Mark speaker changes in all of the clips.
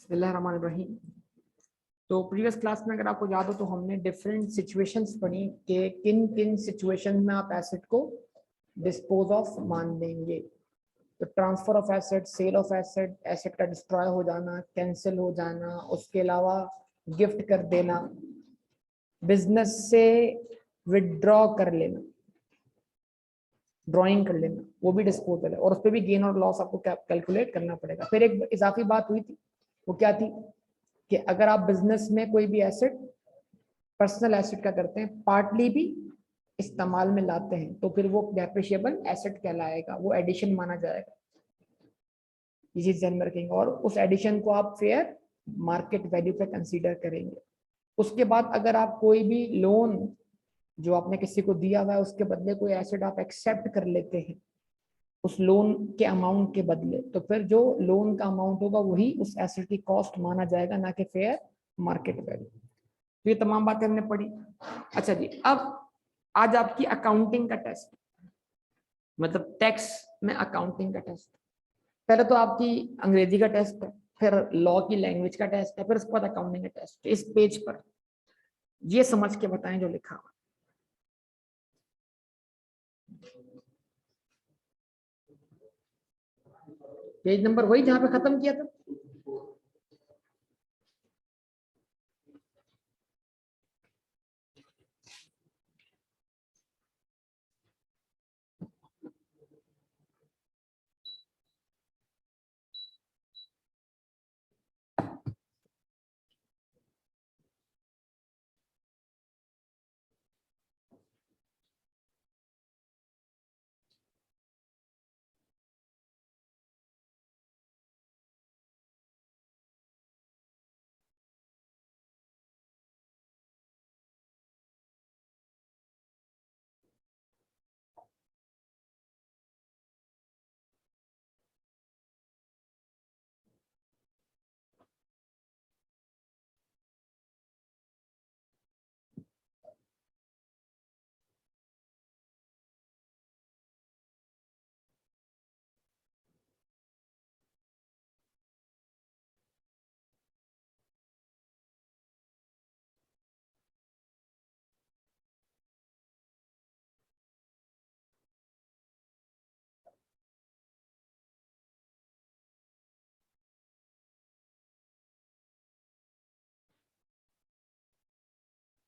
Speaker 1: बिस्मिल्लाहिर्रहमानिर्रहीम। तो previous class में अगर आपको याद हो तो हमने डिफरेंट सिचुएशंस पढ़ी कि किन किन सिचुएशंस में आप एसेट को डिस्पोज ऑफ मान देंगे। तो transfer of asset, sale of asset, asset का डिस्ट्रॉय हो जाना, कैंसिल हो जाना, उसके अलावा गिफ्ट कर देना, बिजनेस से विदड्रॉ कर लेना, ड्राइंग कर लेना, वो भी डिस्पोजल है और उस पर भी गेन और लॉस आपको कैलकुलेट करना पड़ेगा। फिर एक इजाफी बात हुई थी, वो क्या थी कि अगर आप बिजनेस में कोई भी एसेट पर्सनल एसेट का करते हैं, पार्टली भी इस्तेमाल में लाते हैं, तो फिर वो डेप्रिशिएबल एसेट कहलाएगा, वो एडिशन माना जाएगा। ये चीज ध्यान में रखेंगे और उस एडिशन को आप फेयर मार्केट वैल्यू पे कंसीडर करेंगे। उसके बाद अगर आप कोई भी लोन जो आपने किसी को दिया हुआ है उसके बदले कोई एसेट आप एक्सेप्ट कर लेते हैं उस लोन के अमाउंट के बदले, तो फिर जो लोन का अमाउंट होगा वही उस एसेट की कॉस्ट माना जाएगा, ना कि फेयर मार्केट वैल्यू। तो ये तमाम बातें हमने पढ़ी। अच्छा जी, अब आज आपकी अकाउंटिंग का टेस्ट, मतलब टैक्स में अकाउंटिंग का टेस्ट। पहले तो आपकी अंग्रेजी का टेस्ट है, फिर लॉ की लैंग्वेज का टेस्ट है, फिर उसके बाद अकाउंटिंग का टेस्ट। इस पेज पर ये समझ के बताएं जो लिखा हुआ। पेज नंबर वही जहां पे खत्म किया था।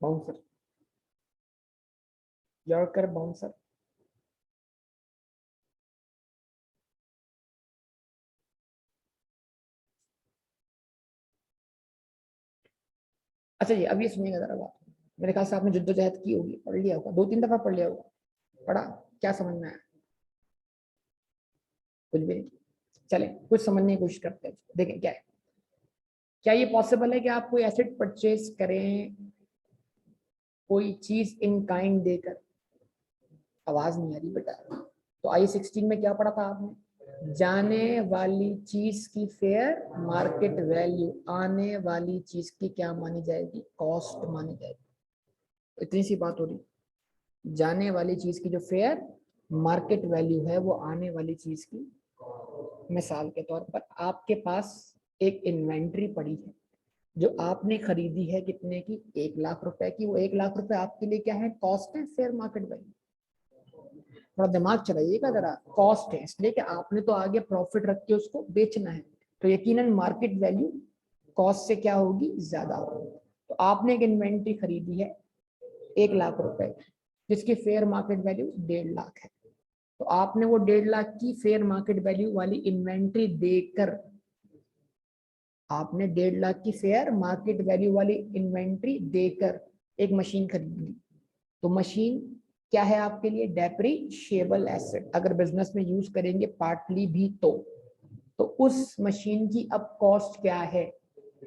Speaker 1: Bouncer, yorker bouncer. अच्छा जी, अब ये सुनिएगा जरा बात। मेरे ख्याल से आपने जद्दोजहद की होगी, पढ़ लिया होगा, 2-3 दफा पढ़ लिया होगा। पढ़ा, क्या समझ में आया? कुछ भी नहीं। चले कुछ समझने की कोशिश करते हैं, देखें क्या है। क्या ये पॉसिबल है कि आप कोई एसेट परचेज करें, कोई चीज इन काइंड देकर? आवाज नहीं आ रही बेटा। तो I16 में क्या पढ़ा था आपने? जाने वाली चीज की फेयर मार्केट वैल्यू आने वाली चीज की क्या मानी जाएगी? कॉस्ट मानी जाएगी। इतनी सी बात हो रही। जाने वाली चीज की जो फेयर मार्केट वैल्यू है वो आने वाली चीज की। मिसाल के तौर पर आपके पास एक इन्वेंट्री पड़ी है जो आपने खरीदी है, कितने की? 1 लाख रुपए की। वो 1 लाख रुपए आपके लिए क्या है? कॉस्ट है, फेयर मार्केट वैल्यू। थोड़ा दिमाग चलाइएगा जरा। कॉस्ट है इसलिए कि आपने तो आगे प्रॉफिट रख के उसको बेचना है, तो यकीनन मार्केट वैल्यू कॉस्ट से क्या होगी? ज्यादा होगी। तो आपने एक इन्वेंट्री खरीदी है 1 लाख रुपए, जिसकी फेयर मार्केट वैल्यू 1.5 लाख है। तो आपने वो 1.5 लाख की फेयर मार्केट वैल्यू वाली इन्वेंट्री देकर, आपने 1.5 लाख की फेयर मार्केट वैल्यू वाली इन्वेंट्री देकर एक मशीन खरीद ली। तो मशीन क्या है आपके लिए? Depreciable asset. अगर बिजनेस में यूज करेंगे पार्टली भी तो उस मशीन की अब कॉस्ट क्या है?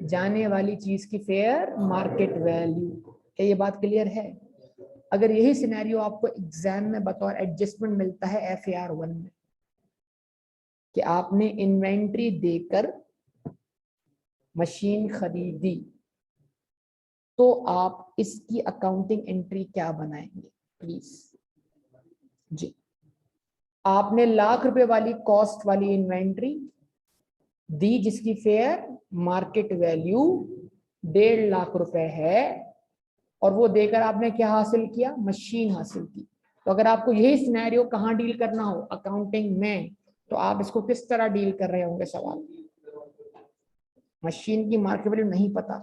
Speaker 1: जाने वाली चीज की फेयर मार्केट वैल्यू। क्या ये बात क्लियर है? अगर यही सिनेरियो आपको एग्जाम में बतौर एडजस्टमेंट मिलता है FAR 1 में कि आपने इन्वेंट्री देकर मशीन खरीदी, तो आप इसकी अकाउंटिंग एंट्री क्या बनाएंगे प्लीज जी? आपने 1 लाख रुपए वाली कॉस्ट वाली इन्वेंट्री दी जिसकी फेयर मार्केट वैल्यू 1.5 लाख रुपए है, और वो देकर आपने क्या हासिल किया, मशीन हासिल की। तो अगर आपको यही सिनेरियो कहाँ डील करना हो, अकाउंटिंग में, तो आप इसको किस तरह डील कर रहे होंगे? सवाल, मशीन की मार्केट वैल्यू नहीं पता,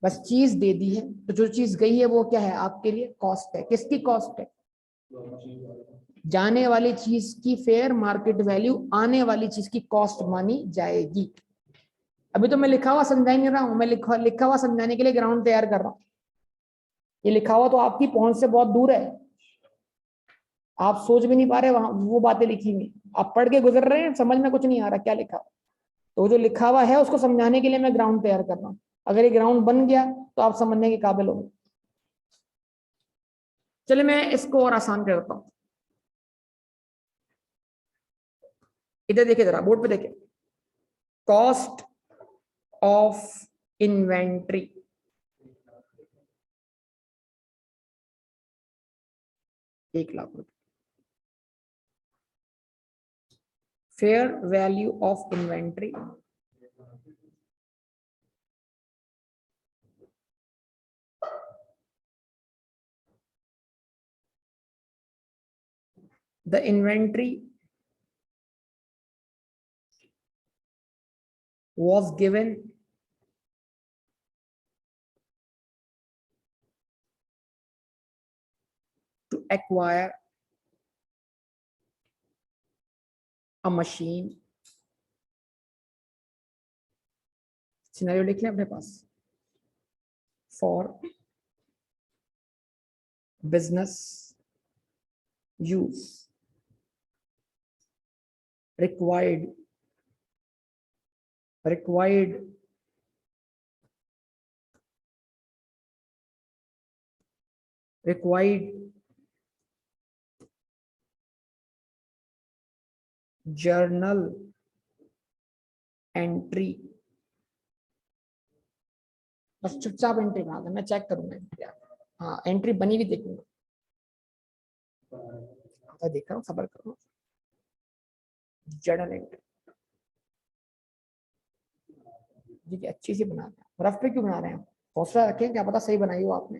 Speaker 1: बस चीज दे दी है, तो जो चीज गई है वो क्या है आपके लिए? कॉस्ट है। किसकी कॉस्ट है? जाने वाली चीज की फेयर मार्केट वैल्यू आने वाली चीज की कॉस्ट मानी जाएगी। अभी तो मैं लिखा हुआ समझा ही नहीं रहा हूं, मैं लिखा हुआ समझाने के लिए ग्राउंड तैयार कर रहा हूं। ये लिखा हुआ तो आपकी पहुंच से बहुत दूर है, आप सोच भी नहीं पा रहे वहां वो बातें लिखी हुई, आप पढ़ के गुजर रहे हैं, समझ में कुछ नहीं आ रहा क्या लिखा हुआ। तो जो लिखा हुआ है उसको समझाने के लिए मैं ग्राउंड तैयार कर रहा हूँ। अगर ये ग्राउंड बन गया तो आप समझने के काबिल होंगे। चलिए मैं इसको और आसान कर देता हूँ। इधर देखिए, जरा बोर्ड पे देखिए, कॉस्ट ऑफ इन्वेंट्री, 1 लाख रुपए। Fair value of inventory, the inventory was given to acquire a machine, scenario लिख लें अपने पास, for business use, required journal entry, बस चुपचाप एंट्री बना दे, मैं चेक करूंगा एंट्री। हाँ एंट्री बनी हुई देखूंगा, देख रहा हूँ, सबर करो। जर्नल एंट्री जी अच्छी सी बना रहे हैं, रफ पे क्यों बना रहे हैं? हौसला रखें, क्या पता सही बनाई हो आपने,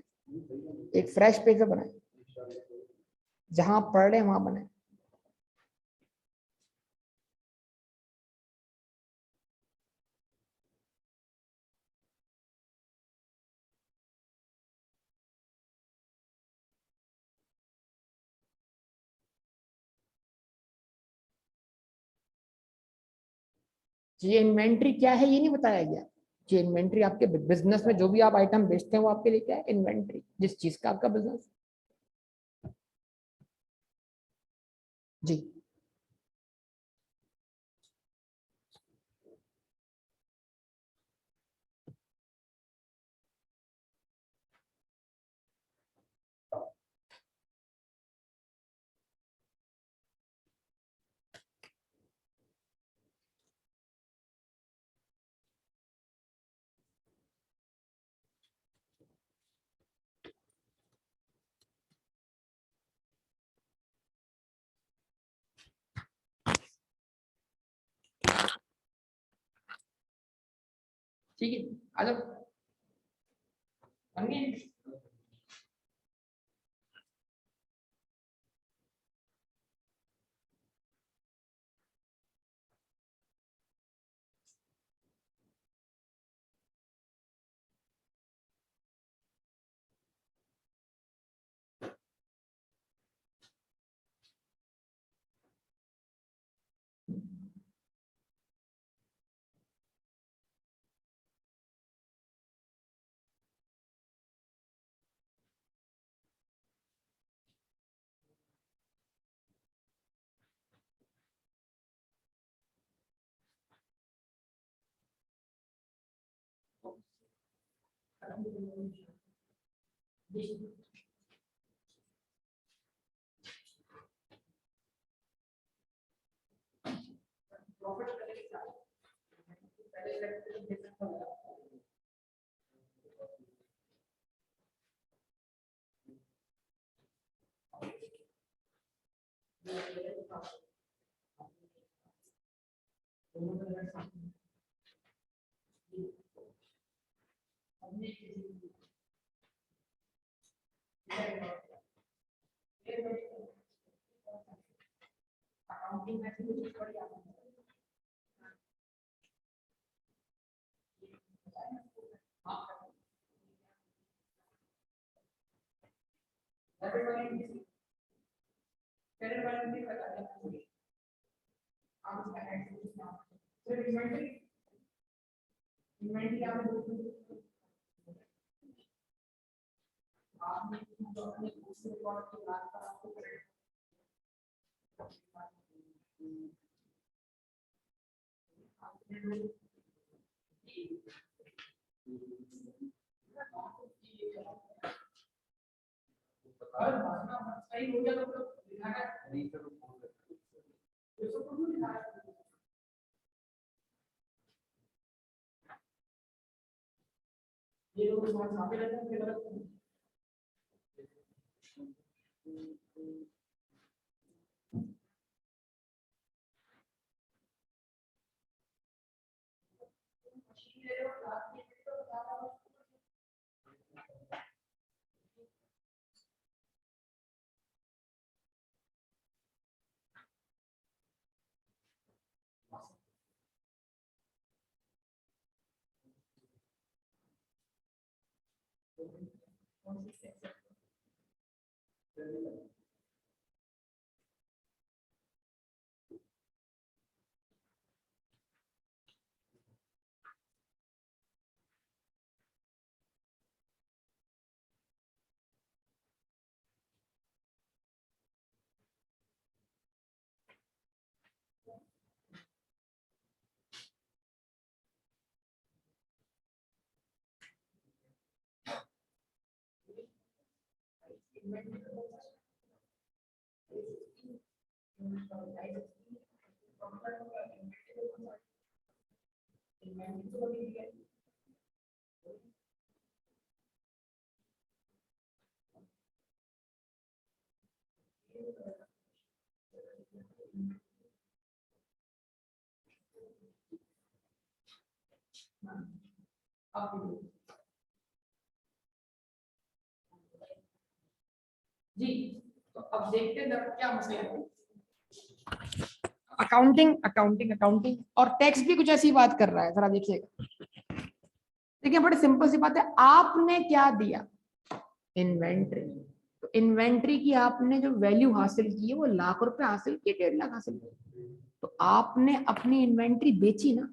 Speaker 1: एक फ्रेश पेज पे बनाए, जहां आप पढ़ रहे हैं वहां बनाए। ये इन्वेंट्री क्या है ये नहीं बताया गया। ये इन्वेंट्री आपके बिजनेस में जो भी आप आइटम बेचते हैं वो आपके लिए क्या है? इन्वेंट्री, जिस चीज का आपका बिजनेस। जी ठीक है, आ जाओ, बन गए। अकाउंटिंग में सही हो गया तो ये लोग सामने रहते हैं जी। तो अब देखते हैं क्या मसला है। अकाउंटिंग और टैक्स भी कुछ ऐसी बात कर रहा है, जरा देखिएगा। देखिए बड़ी सिंपल सी बात है, आपने क्या दिया, इन्वेंट्री। तो इन्वेंट्री की आपने जो वैल्यू हासिल की है वो ₹1,00,000 हासिल की, 1.5 लाख हासिल की। तो आपने अपनी इन्वेंट्री बेची ना,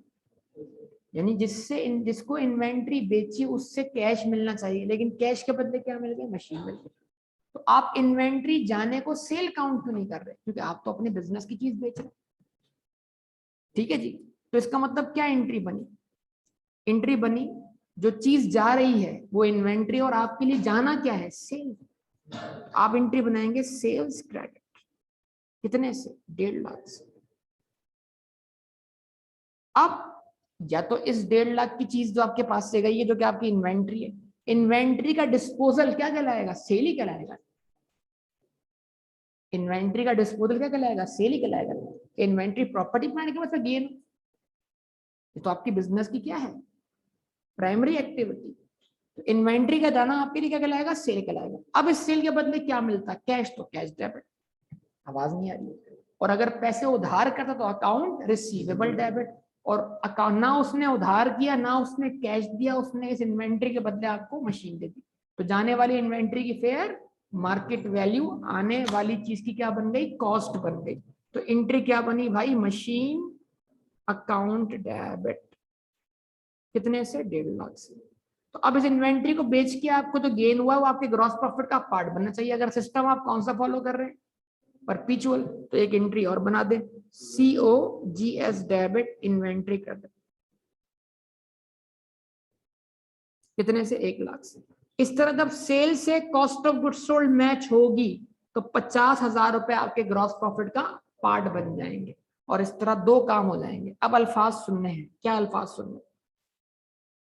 Speaker 1: यानी जिसको इन्वेंट्री बेची उससे कैश मिलना चाहिए, लेकिन कैश के बदले क्या मिल गया, मशीन मिल गई। तो आप इन्वेंट्री जाने को सेल काउंट क्यों नहीं कर रहे, क्योंकि आप तो अपने बिजनेस की चीज बेच रहे। ठीक है जी। तो इसका मतलब क्या एंट्री बनी, एंट्री बनी जो चीज जा रही है वो इन्वेंट्री, और आपके लिए जाना क्या है, सेल। आप एंट्री बनाएंगे सेल्स क्रेडिट, कितने से, 1.5 लाख से। अब या तो इस 1.5 लाख की चीज जो आपके पास से गई है, जो कि आपकी इन्वेंट्री है, इन्वेंट्री का डिस्पोजल क्या कहलाएगा, सेल ही कहलाएगा। इन्वेंट्री का डिस्पोजल क्या कहलाएगा, सेल ही कहलाएगा। इन्वेंट्री प्रॉपर्टी प्लांट के मतलब गेन, ये तो आपकी बिजनेस की क्या है, प्राइमरी एक्टिविटी। तो इन्वेंट्री का जाना आपके लिए क्या कहलाएगा, सेल कहलाएगा। अब इस सेल के बदले क्या मिलता है, कैश, तो कैश डेबिट। आवाज नहीं आ रही है। और अगर पैसे उधार करता तो अकाउंट रिसीवेबल डेबिट। और अकाउंट ना उसने उधार किया ना उसने कैश दिया, उसने इस इन्वेंट्री के बदले आपको मशीन दे दी। तो जाने वाली इन्वेंट्री की फेयर मार्केट वैल्यू, आने वाली चीज की क्या बन गई, कॉस्ट बन गई। तो एंट्री क्या बनी भाई, मशीन अकाउंट डेबिट, कितने से, 1.5 लाख से। तो अब इस इन्वेंट्री को बेच के आपको जो गेन हुआ वो आपके ग्रॉस प्रॉफिट का पार्ट बनना चाहिए। अगर सिस्टम आप कौन सा फॉलो कर रहे हैं, परपीचुअल, तो एक एंट्री और बना दे, COGS डेबिट इन्वेंट्री क्रेडिट, कितने से, 1 लाख से। इस तरह जब सेल से cost of goods sold match होगी तो 50,000 रुपए आपके ग्रॉस प्रॉफिट का पार्ट बन जाएंगे। और इस तरह 2 काम हो जाएंगे। अब अल्फाज सुनने हैं, क्या अल्फाज सुनने,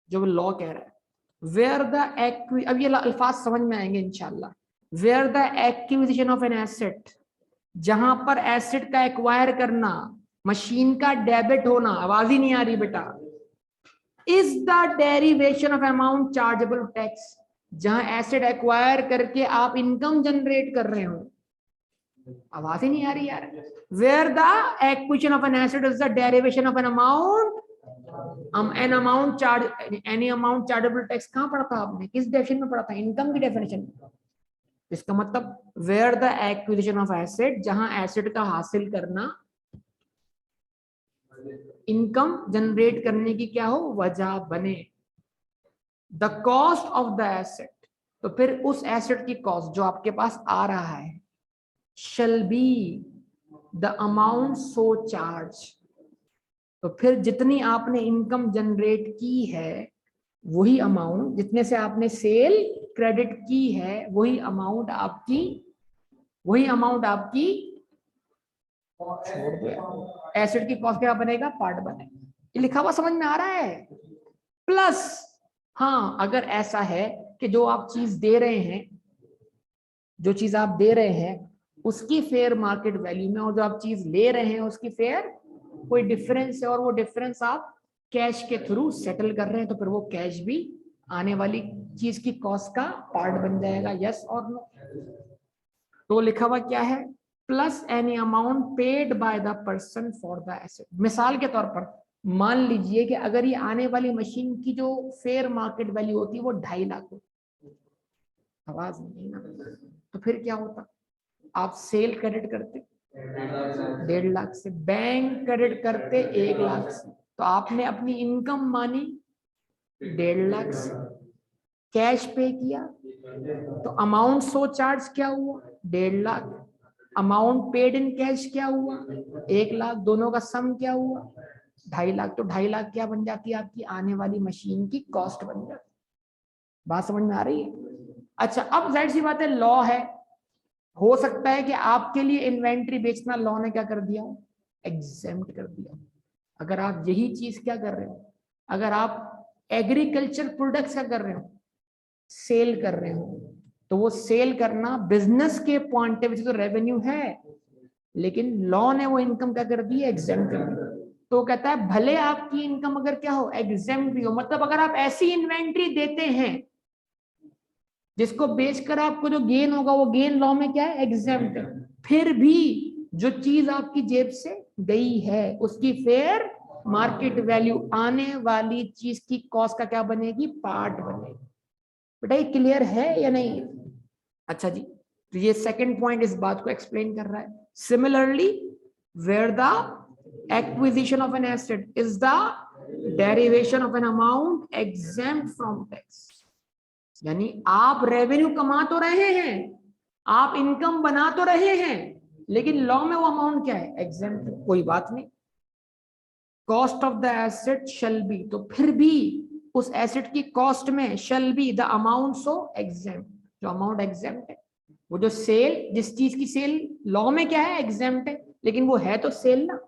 Speaker 1: जो वो लॉ कह रहा है, वेयर द अब ये अल्फाज समझ में आएंगे इंशाल्लाह। Where the acquisition of an asset, जहां पर एसेट का एक्वायर करना मशीन का डेबिट होना, आवाज ही नहीं आ रही बेटा, is the derivation of amount chargeable tax, जहां एसेट एक्वायर करके आप इनकम जनरेट कर रहे हो। आवाज ही नहीं आ रही यार। Where the acquisition of an asset is the derivation of an amount, an amount charge, any amount chargeable tax कहां पढ़ा था आपने, किस डेफिनेशन में पढ़ा था, इनकम की डेफिनेशन में। इसका मतलब where the acquisition of asset, जहां एसेट का हासिल करना इनकम जनरेट करने की क्या हो, वजह बने। The cost of the asset, तो फिर उस एसेट की कॉस्ट जो आपके पास आ रहा है, shall be the amount so charge, तो फिर जितनी आपने इनकम जनरेट की है वही अमाउंट, जितने से आपने सेल क्रेडिट की है वही अमाउंट आपकी छोड़ दो, एसेट की कॉस्ट क्या बनेगा, पार्ट बनेगा। ये लिखा हुआ समझ में आ रहा है। प्लस हाँ, अगर ऐसा है कि जो आप चीज दे रहे हैं, जो चीज आप दे रहे हैं उसकी फेयर मार्केट वैल्यू में, और जो आप चीज ले रहे हैं उसकी फेयर कोई डिफरेंस है, और वो डिफरेंस आप कैश के थ्रू सेटल कर रहे हैं, तो फिर वो कैश भी आने वाली चीज की कॉस्ट का पार्ट बन जाएगा। यस और नो। तो लिखा हुआ क्या है, plus any amount paid by the person for the asset. मिसाल के तौर पर मान लीजिए कि अगर ये आने वाली मशीन की जो फेयर मार्केट वैल्यू होती है वो 2.5 लाख हो, आवाज नहीं ना, तो फिर क्या होता, आप सेल क्रेडिट करते 1.5 लाख से, बैंक क्रेडिट करते 1 लाख से, तो आपने अपनी इनकम मानी 1.5 लाख से, कैश पे किया, तो अमाउंट सो चार्ज क्या हुआ, 1.5 lakh, amount paid in cash क्या हुआ, 1 लाख, दोनों का सम क्या हुआ, 2.5 लाख। तो 2.5 लाख क्या बन जाती है, आपकी आने वाली मशीन की कॉस्ट बन जाती है। बात समझ में आ रही है। अच्छा, अब जाहिर सी बात है, लॉ है, हो सकता है कि आपके लिए इन्वेंट्री बेचना लॉ ने क्या कर दिया, एग्जेम्प्ट कर दिया। अगर आप यही चीज क्या कर रहे हो, अगर आप एग्रीकल्चर प्रोडक्ट्स क्या कर रहे हो, सेल कर रहे हो, तो वो सेल करना बिजनेस के पॉइंट ऑफ व्यू से तो रेवेन्यू है, लेकिन लॉ ने वो इनकम क्या कर दी, एग्जेम्प्ट कर दी। तो कहता है भले आपकी इनकम अगर क्या हो, एग्जेम्प्ट भी हो, मतलब अगर आप ऐसी इन्वेंट्री देते हैं जिसको बेचकर आपको जो गेन होगा वो गेन लॉ में क्या है, एग्जेम्प्ट है, फिर भी जो चीज आपकी जेब से गई है उसकी फेयर मार्केट वैल्यू आने वाली चीज की कॉस्ट का क्या बनेगी, पार्ट बनेगी। बेटा ये क्लियर है या नहीं। अच्छा जी, तो ये सेकंड पॉइंट इस बात को एक्सप्लेन कर रहा है। Similarly where the acquisition of an asset is the derivation of an amount exempt from tax, यानी आप रेवेन्यू कमा तो रहे हैं, आप इनकम बना तो रहे हैं, लेकिन लॉ में वो अमाउंट क्या है, एग्जेम्प्ट। कोई बात नहीं, cost of the asset shall be, तो फिर भी उस एसेट की कॉस्ट में shall be the amount so exempt, जो अमाउंट एग्जेम्प्ट है, वो जो सेल, जिस चीज की सेल लॉ में क्या है, एग्जेम्प्ट है, लेकिन वो है तो सेल ना,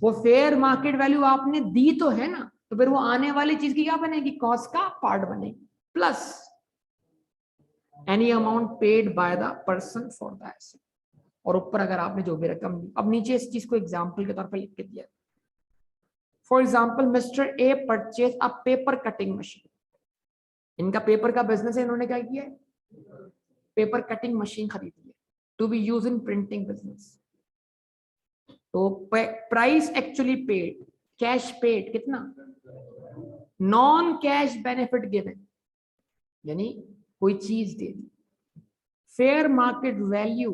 Speaker 1: वो फेयर मार्केट वैल्यू आपने दी तो है ना, तो फिर वो आने वाली चीज की क्या बनेगी, कॉस्ट का पार्ट बनेगी। Plus any amount paid by the person for the asset, और ऊपर अगर आपने जो भी रकम दी, अब नीचे इस चीज को एग्जाम्पल के तौर पर लिख के दिया। For example mister A purchase a paper cutting machine, इनका पेपर का बिजनेस है, इन्होंने क्या किया, पेपर कटिंग मशीन खरीदी है to be use in printing business. तो price actually paid, cash paid कितना, नॉन कैश बेनिफिट गिवन, यानी कोई चीज दे दी, fair market value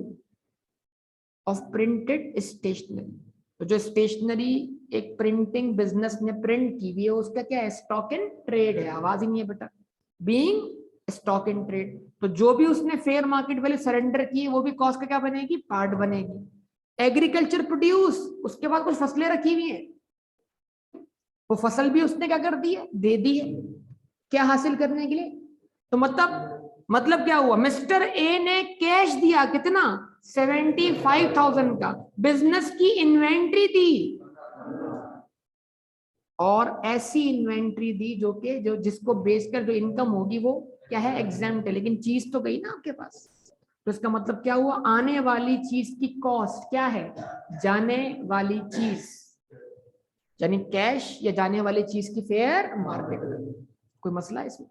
Speaker 1: of printed stationery, तो जो स्टेशनरी एक प्रिंटिंग बिजनेस ने प्रिंट की हुई है उसका क्या है, स्टॉक इन ट्रेड है, आवाज ही नहीं है बेटा, बीइंग स्टॉक इन ट्रेड, तो जो भी उसने फेयर मार्केट वैल्यू सरेंडर की है वो भी कॉस्ट का क्या बनेगी, पार्ट बनेगी। एग्रीकल्चर प्रोड्यूस, उसके बाद कुछ फसलें रखी हुई है, वो फसल भी उसने क्या कर दी है, दे दी है, क्या हासिल करने के लिए, तो मतलब क्या हुआ, मिस्टर ए ने कैश दिया कितना, 75,000 का, बिजनेस की इन्वेंट्री दी, और ऐसी इन्वेंट्री दी जो जिसको बेचकर जो इनकम होगी वो क्या है, एग्जेम्प्ट है, लेकिन चीज तो गई ना आपके पास। तो इसका मतलब क्या हुआ, आने वाली चीज की कॉस्ट क्या है, जाने वाली चीज यानी कैश या जाने वाली चीज की फेयर मार्केट वैल्यू। कोई मसला है इसमें?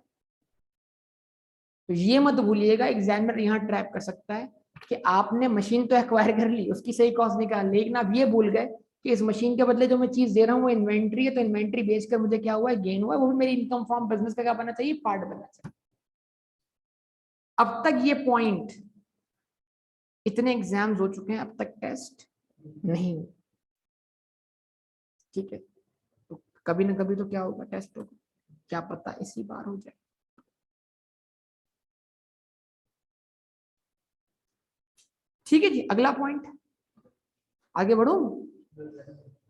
Speaker 1: तो ये मत भूलिएगा, एग्जामिनर यहाँ ट्रैप कर सकता है कि आपने मशीन तो एक्वायर कर ली, उसकी सही कॉस्ट निकाल, लेकिन आप ये भूल गए कि इस मशीन के बदले जो मैं चीज दे रहा हूँ वो इन्वेंट्री है, तो इन्वेंट्री बेचकर मुझे क्या हुआ है, गेन हुआ है, वो भी मेरी इनकम फ्रॉम बिजनेस का क्या बनना चाहिए, पार्ट बनना चाहिए। अब तक ये पॉइंट, इतने एग्जाम्स हो चुके हैं, अब तक टेस्ट नहीं हुआ, ठीक है? तो कभी ना कभी तो क्या होगा, टेस्ट होगा, क्या पता इसी बार हो जाए। ठीक है जी, अगला पॉइंट, आगे बढ़ो,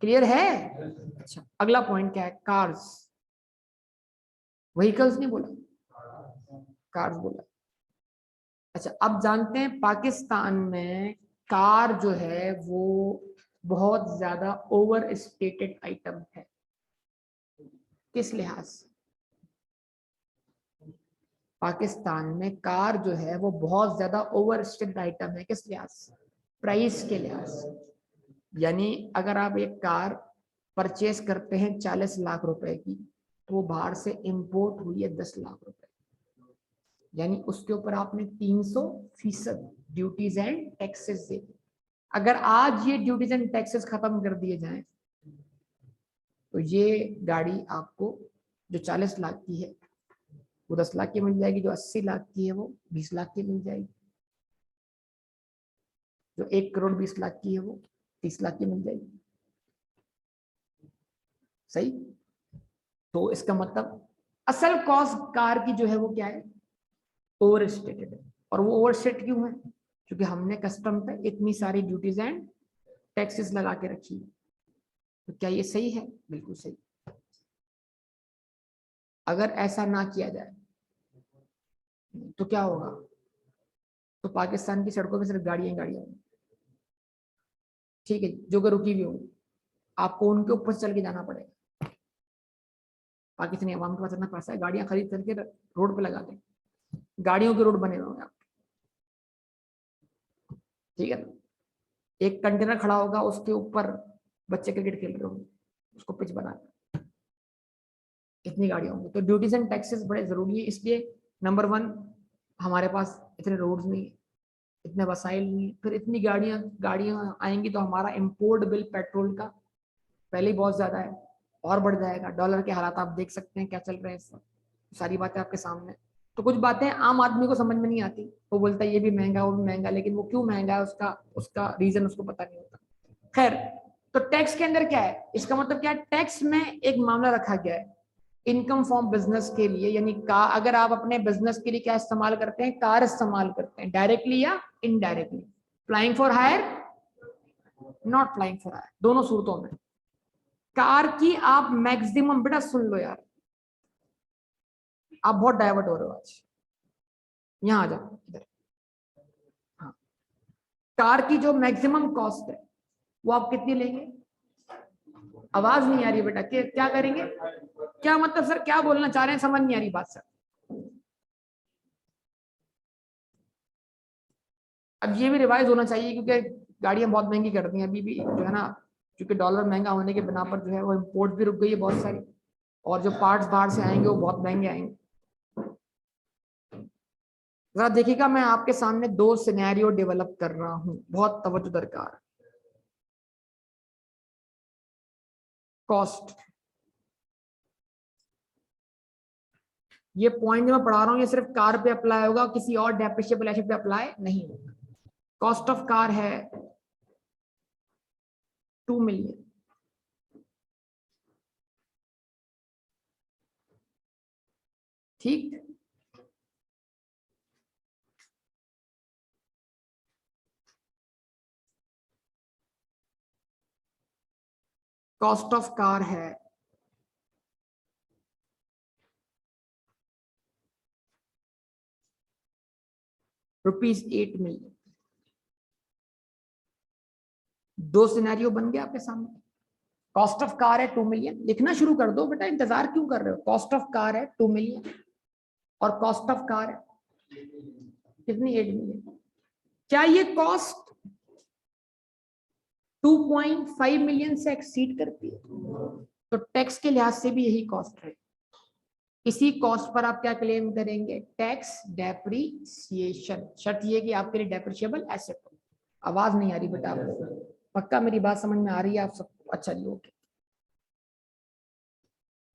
Speaker 1: क्लियर है? अच्छा, अगला पॉइंट क्या है, कार्स, व्हीकल्स नहीं बोला, कार्स बोला। अच्छा, अब जानते हैं पाकिस्तान में कार जो है वो बहुत ज्यादा ओवर स्टेटेड आइटम है। किस लिहाज से? पाकिस्तान में कार जो है वो बहुत ज्यादा ओवर स्टेटेड आइटम है। किस लिहाज से? प्राइस के लिहाज से। यानी अगर आप एक कार परचेस करते हैं 40 लाख रुपए की, तो वो बाहर से इंपोर्ट हुई है 10 लाख रुपए, यानी उसके ऊपर आपने 300% ड्यूटीज एंड टैक्सेस दे। अगर आज ये ड्यूटीज एंड टैक्सेस खत्म कर दिए जाएं, तो ये गाड़ी आपको जो 40 लाख की है वो 10 लाख की मिल जाएगी, जो 80 लाख की है वो 20 लाख की मिल जाएगी, जो 1 करोड़ 20 लाख की है वो 30 लाख की मिल जाएगी। सही? तो इसका मतलब असल कॉस्ट कार की जो है वो क्या है, ओवर स्टेटेड है। और वो ओवर स्टेट क्यों है? क्योंकि हमने कस्टम पे इतनी सारी ड्यूटीज एंड टैक्सेस लगा के रखी है। तो क्या ये सही है? बिल्कुल सही। अगर ऐसा ना किया जाए तो क्या होगा? तो पाकिस्तान की सड़कों पे सिर्फ गाड़ियां गाड़ियां होंगी, ठीक है, जो कि रुकी भी होंगी, आपको उनके ऊपर चल के जाना पड़ेगा। पाकिस्तानी अवाम के पास इतना पैसा है, गाड़ियां खरीद करके रोड पे लगा दें, गाड़ियों के रोड बने हुए आप, ठीक है ना? एक कंटेनर खड़ा होगा, उसके ऊपर बच्चे क्रिकेट खेल रहे होंगे, उसको पिच बना, इतनी गाड़ियां होंगी। तो ड्यूटीज एंड टैक्सेस बड़े जरूरी है। इसलिए नंबर 1, हमारे पास इतने रोड्स नहीं, इतने वसाइल नहीं, फिर इतनी गाड़ियां गाड़ियां आएंगी तो हमारा इम्पोर्ट बिल पेट्रोल का पहले ही बहुत ज्यादा है, और बढ़ जाएगा। डॉलर के हालात आप देख सकते हैं क्या चल रहे हैं इस वक्त, सारी बातें आपके सामने। तो कुछ बातें आम आदमी को समझ में नहीं आती, वो बोलता है ये भी महंगा वो भी महंगा, लेकिन वो क्यों महंगा है उसका उसका रीजन उसको पता नहीं होता। खैर, तो टैक्स के अंदर क्या है, इसका मतलब क्या है, टैक्स में एक मामला रखा गया है इनकम फ्रॉम बिजनेस के लिए, यानी का अगर आप अपने बिजनेस के लिए क्या इस्तेमाल करते हैं, कार इस्तेमाल करते हैं, डायरेक्टली या indirectly, flying for hire, not flying for hire, दोनों सूरतों में कार की आप मैक्सिमम, बेटा सुन लो यार, आप बहुत डाइवर्ट हो रहे हो आज, यहां आ जाओ इधर। हाँ, कार की जो मैक्सिमम कॉस्ट है वो आप कितनी लेंगे? आवाज नहीं आ रही बेटा, क्या करेंगे? क्या मतलब सर, क्या बोलना चाह रहे हैं, समझ नहीं आ रही बात सर। अब ये भी रिवाइज होना चाहिए, क्योंकि गाड़ियां बहुत महंगी कर दी हैं अभी भी जो है ना, क्योंकि डॉलर महंगा होने के बिना पर जो है वो इम्पोर्ट भी रुक गई है बहुत सारी, और जो पार्ट्स बाहर से आएंगे वो बहुत महंगे आएंगे। जरा देखिएगा, मैं आपके सामने 2 सिनेरियो डेवलप कर रहा हूं, बहुत तवज्जो दरकार। कॉस्ट, ये पॉइंट जो मैं पढ़ा रहा हूं ये सिर्फ कार पे अप्लाई होगा, किसी और डेप्रिशिएबल एसेट पे अप्लाई नहीं होगा। कॉस्ट ऑफ कार है 2 मिलियन, ठीक? कॉस्ट ऑफ कार है ₹8 मिलियन। 2 सिनेरियो बन गया आपके सामने। कॉस्ट ऑफ कार है 2 मिलियन, लिखना शुरू कर दो बेटा, इंतजार क्यों कर रहे हो? कॉस्ट ऑफ कार है 2 मिलियन और कॉस्ट ऑफ कार है कितनी, 8 मिलियन। क्या ये कॉस्ट 2.5 मिलियन से एक्सीड करती है? तो टैक्स के लिहाज से भी यही कॉस्ट है। इसी कॉस्ट पर आप क्या क्लेम करेंगे, टैक्स डेप्रिसिएशन। शर्त ये कि आपके लिए डेप्रिशिएबल एसेट हो। आवाज नहीं आ रही बेटा आपको, पक्का मेरी बात समझ में आ रही है आप सबको? अच्छा जी ओके।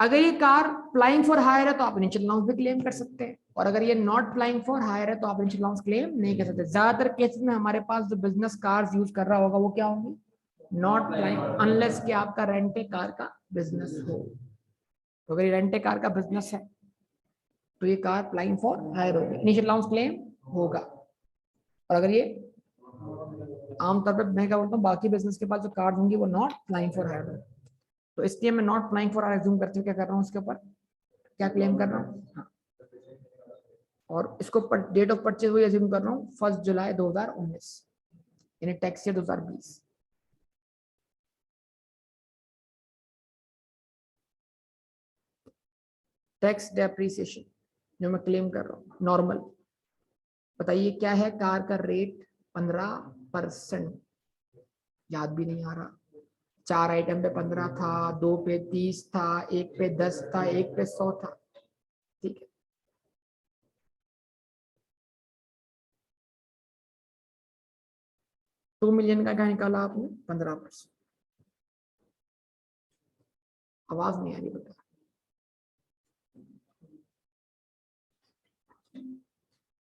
Speaker 1: अगर ये कार फ्लाइंग फॉर हायर है तो आप इनिशियल अलाउंस भी क्लेम कर सकते हैं, और अगर ये नॉट फ्लाइंग फॉर हायर है तो आप इनिशियल अलाउंस क्लेम नहीं कर सकते। ज्यादातर केसेस में हमारे पास जो बिजनेस कार्स यूज कर रहा होगा वो क्या होंगे, नॉट फ्लाइंग, अनलेस कि आपका रेंट ए कार का बिजनेस हो। तो अगर ये रेंट ए कार का बिजनेस है तो ये कार फ्लाइंग फॉर हायर होगी, इनिशियल अलाउंस क्लेम होगा। और अगर ये आमतौर पर मैं क्या बोलता हूँ, बाकी बिजनेस के पास जो कार्ड होंगी वो नॉट फ्लाइंग फॉर हायर होगी, तो इसलिए मैं not flying for hire assume करते हुए क्या कर रहा हूँ, उसके ऊपर क्या क्लेम कर रहा हूँ। हाँ। और इसको डेट ऑफ परचेज हुई एज्यूम कर रहा हूँ 1 जुलाई 2019, यानी टैक्स ईयर 2020। टैक्स डेप्रिसिएशन जो मैं क्लेम कर रहा हूँ नॉर्मल, बताइए क्या है, कार का रेट 15%, याद भी नहीं आ रहा, 4 आइटम पे 15 था, 2 पे 30 था, 1 पे 10 था, 1 पे 100 था, ठीक है। $2 मिलियन का क्या निकाला आपने, 15%। आवाज नहीं आ रही बेटा,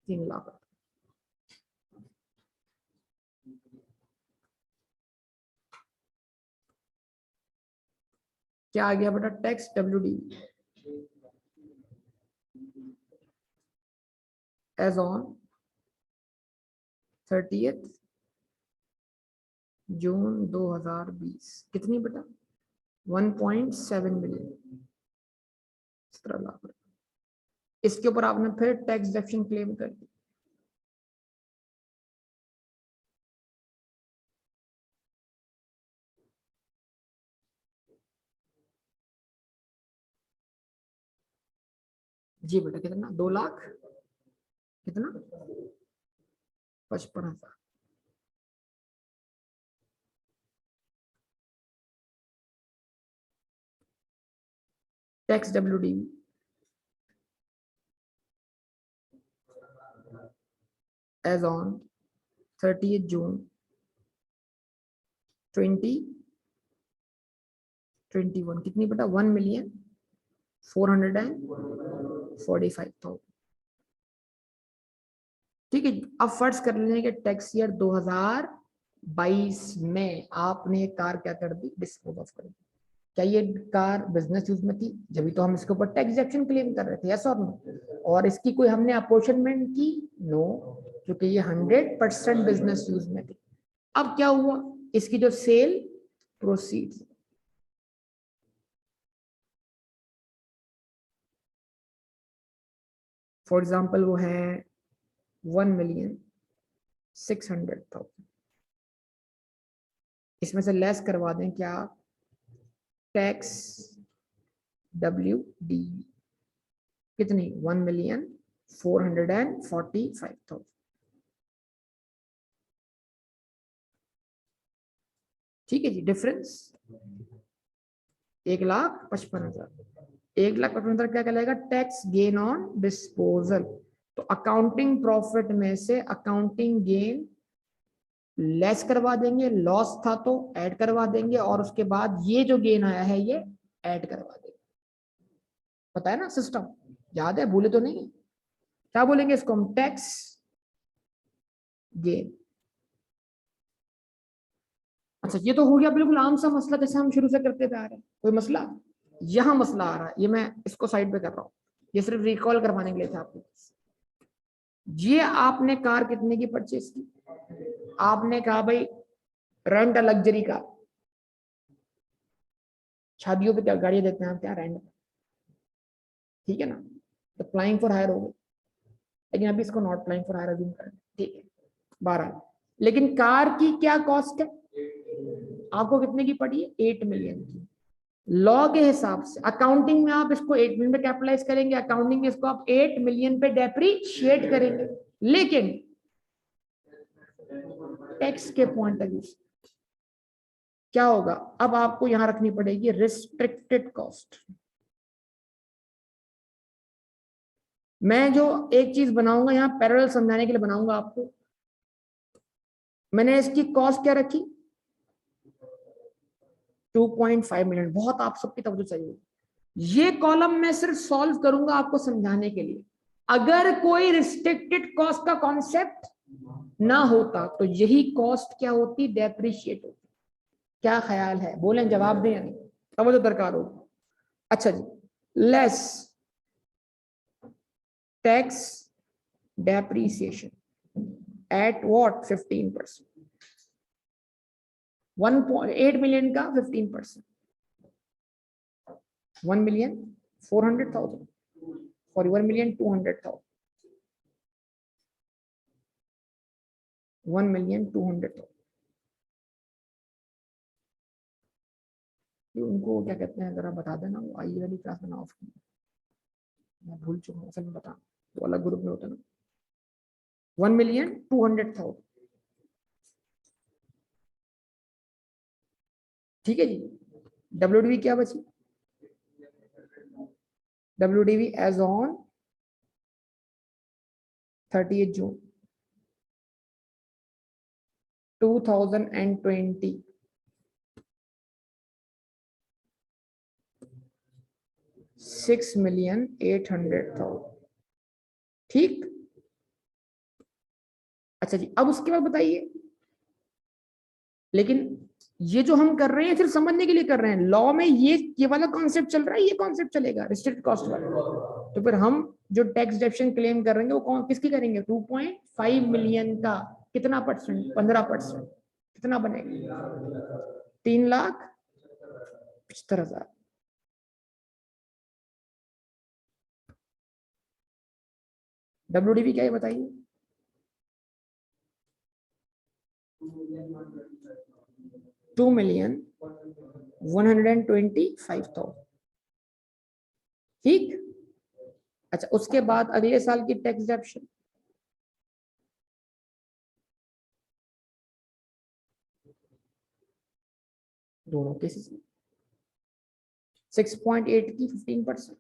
Speaker 1: 3 लाख। क्या आ गया बेटा, टैक्स WD एज ऑन 30 जून 2020 कितनी बेटा, 1.7 मिलियन, 17 लाख। इसके ऊपर आपने फिर टैक्स डिडक्शन क्लेम कर दी। जी बेटा कितना, 2 लाख कितना, 55,000। टैक्स WD एज ऑन 30 जून 2021 कितनी बेटा, 1,445,000। ठीक है। अब फर्ज कर लेंगे कि टैक्स ईयर 2022 में आपने कार क्या कर दी, डिस्पोज ऑफ कर दी। क्या ये कार बिजनेस यूज में थी, जब तो हम इसके ऊपर टैक्स डिडक्शन क्लेम कर रहे थे, यस और नो। और इसकी कोई हमने अपोर्शनमेंट की, नो, क्योंकि ये 100% बिजनेस यूज में थी। अब क्या हुआ, इसकी जो सेल प्रोसीड्स, फॉर एग्जाम्पल वो है 1,600,000, इसमें से लेस करवा दें क्या, टैक्स WD कितनी, 1,445,000। ठीक है जी, डिफरेंस 1,55,000। 1,55,000 क्या कहलाएगा, टैक्स गेन ऑन डिस्पोजल। तो अकाउंटिंग प्रॉफिट में से अकाउंटिंग गेन लेस करवा देंगे, लॉस था तो ऐड करवा देंगे, और उसके बाद ये जो गेन आया है ये ऐड करवा देंगे। पता है ना सिस्टम, याद है, भूले तो नहीं। क्या बोलेंगे इसको हम, टैक्स गेन। अच्छा ये तो हो गया बिल्कुल आम सा मसला जैसे हम शुरू से करते आ रहे हैं। कोई मसला, यहां मसला आ रहा है, ये मैं इसको साइड पे कर रहा हूं, ये सिर्फ रिकॉल करवाने के लिए था आपको। ये आपने कार कितने की परचेज की, आपने कहा भाई रेंट लग्जरी कार, शादियों पे क्या गाड़ियां देते हैं आप, क्या रेंट, ठीक है ना, तो फ्लाइंग फॉर हायर हो गई, लेकिन अभी इसको not flying for hire assume करें, ठीक है। 12, लेकिन कार की क्या कॉस्ट है, आपको कितने की पड़ी है, 8 मिलियन की। लॉ के हिसाब से अकाउंटिंग में आप इसको 8 मिलियन पे कैपिटलाइज करेंगे, अकाउंटिंग में इसको आप 8 मिलियन पे डेप्रीशिएट करेंगे, लेकिन टैक्स के पॉइंट ऑफ व्यू क्या होगा, अब आपको यहां रखनी पड़ेगी रिस्ट्रिक्टेड कॉस्ट। मैं जो एक चीज बनाऊंगा यहां पैरेलल समझाने के लिए बनाऊंगा आपको, मैंने इसकी कॉस्ट क्या रखी 2.5 मिलियन। बहुत आप सबकी तवज्जो चाहिए, ये कॉलम मैं सिर्फ सॉल्व करूंगा आपको समझाने के लिए। अगर कोई रिस्ट्रिक्टेड कॉस्ट का कॉन्सेप्ट ना होता तो यही कॉस्ट क्या होती, डेप्रिशिएट होती। क्या ख्याल है, बोलें, जवाब दें या नहीं, तवज्जो दरकार हो। अच्छा जी, less tax depreciation at what 15%। 1.8 million का 15%, 1,400,000, सॉरी 1,200,000, 1,200,000। उनको क्या कहते हैं जरा बता देना, वो आई वाली क्लास में ना ऑफ, मैं भूल चुका हूँ असल में बता, वो अलग ग्रुप में होता ना। 1,200,000, ठीक है जी। WDV क्या बची, WDV एज ऑन 30 जून 2020, 6,800,000, ठीक। अच्छा जी, अब उसके बाद बताइए, लेकिन ये जो हम कर रहे हैं सिर्फ समझने के लिए कर रहे हैं, लॉ में ये वाला कॉन्सेप्ट चल रहा है, ये कॉन्सेप्ट चलेगा रिस्ट्रिक्ट कॉस्ट वाला। तो फिर हम जो टैक्स डिडक्शन क्लेम कर रहे हैं वो कौन किसकी करेंगे, 2.5 मिलियन का कितना परसेंट, 15%, कितना बनेगा 3,75,000। WDV क्या है बताइए, 2,125,000, ठीक। अच्छा, उसके बाद अगले साल की टैक्स डिडक्शन, दोनों केसेस में 6.8 की 15%,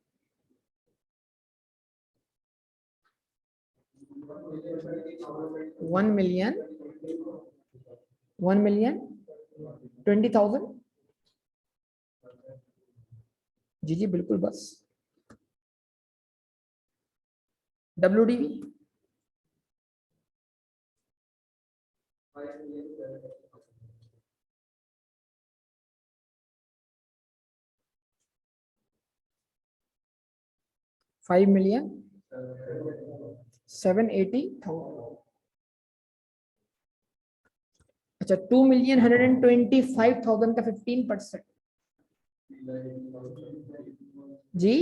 Speaker 1: 1,20,000, जी जी बिल्कुल, बस WDV 5,780,000। अच्छा, 2,125,000 का 15% जी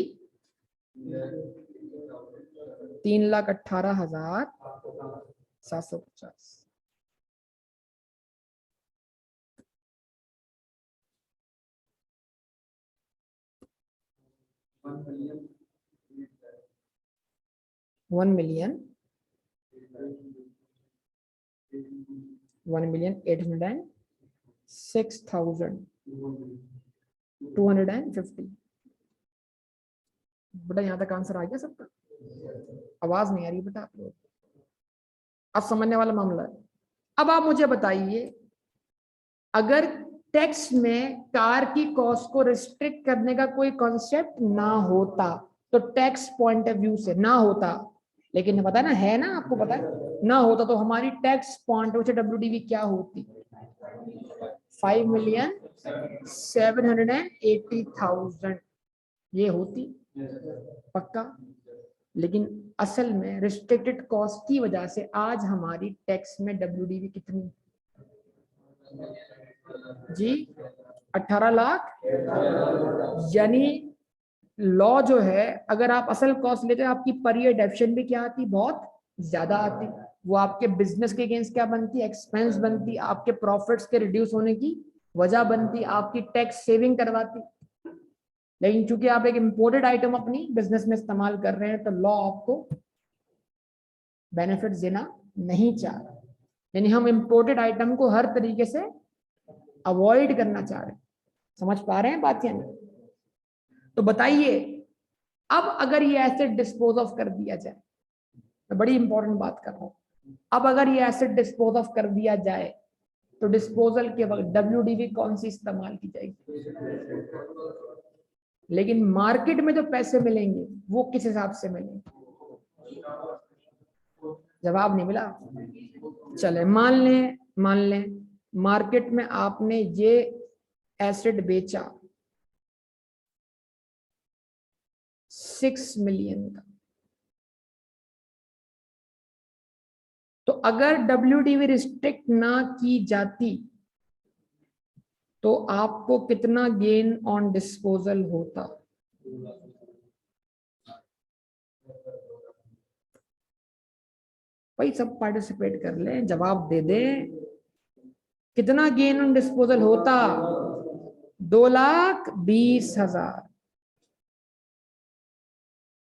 Speaker 1: 3,18,750। One million 1,806,250। बेटा यहाँ तक आंसर आ गया सबका, आवाज नहीं आ रही बेटा आप लोग, अब समझने वाला मामला है। अब आप मुझे बताइए, अगर टैक्स में कार की कॉस्ट को रिस्ट्रिक्ट करने का कोई कॉन्सेप्ट ना होता, तो टैक्स पॉइंट ऑफ व्यू से ना होता, लेकिन पता ना है ना, आपको पता है ना होता, तो हमारी टैक्स पॉइंट ऑफ WDV क्या होती, 5,780,000 ये होती, पक्का। लेकिन असल में रिस्ट्रिक्टेड कॉस्ट की वजह से आज हमारी टैक्स में WDV कितनी जी, 18 लाख। यानी लॉ जो है, अगर आप असल कॉस्ट लेते हैं आपकी पर ईयर डेफिशन भी क्या आती, बहुत ज्यादा आती। वो आपके बिजनेस के अगेंस्ट क्या बनती, एक्सपेंस बनती, आपके प्रॉफिट्स के रिड्यूस होने की वजह बनती, आपकी टैक्स सेविंग करवाती। लेकिन चूंकि आप एक इंपोर्टेड आइटम अपनी बिजनेस में इस्तेमाल कर रहे हैं, तो लॉ आपको बेनिफिट देना नहीं चाह रहा। यानी हम इंपोर्टेड आइटम को हर तरीके से अवॉइड करना चाह रहे हैं। समझ पा रहे हैं बात या नहीं? तो बताइए, अब अगर ये एसेट डिस्पोज ऑफ कर दिया जाए, मैं बड़ी इंपॉर्टेंट बात कर रहा हूं, अब अगर ये एसेट डिस्पोज ऑफ कर दिया जाए तो डिस्पोजल के वक्त WDV कौन सी इस्तेमाल की जाएगी? लेकिन मार्केट में जो पैसे मिलेंगे वो किस हिसाब से मिलेंगे? जवाब नहीं मिला। चले मान लें मार्केट में आपने ये एसेट बेचा 6 मिलियन का, तो अगर WDV रिस्ट्रिक्ट ना की जाती तो आपको कितना गेन ऑन डिस्पोजल होता? भाई सब पार्टिसिपेट कर ले, जवाब दे दे। कितना गेन ऑन डिस्पोजल होता? 2,20,000।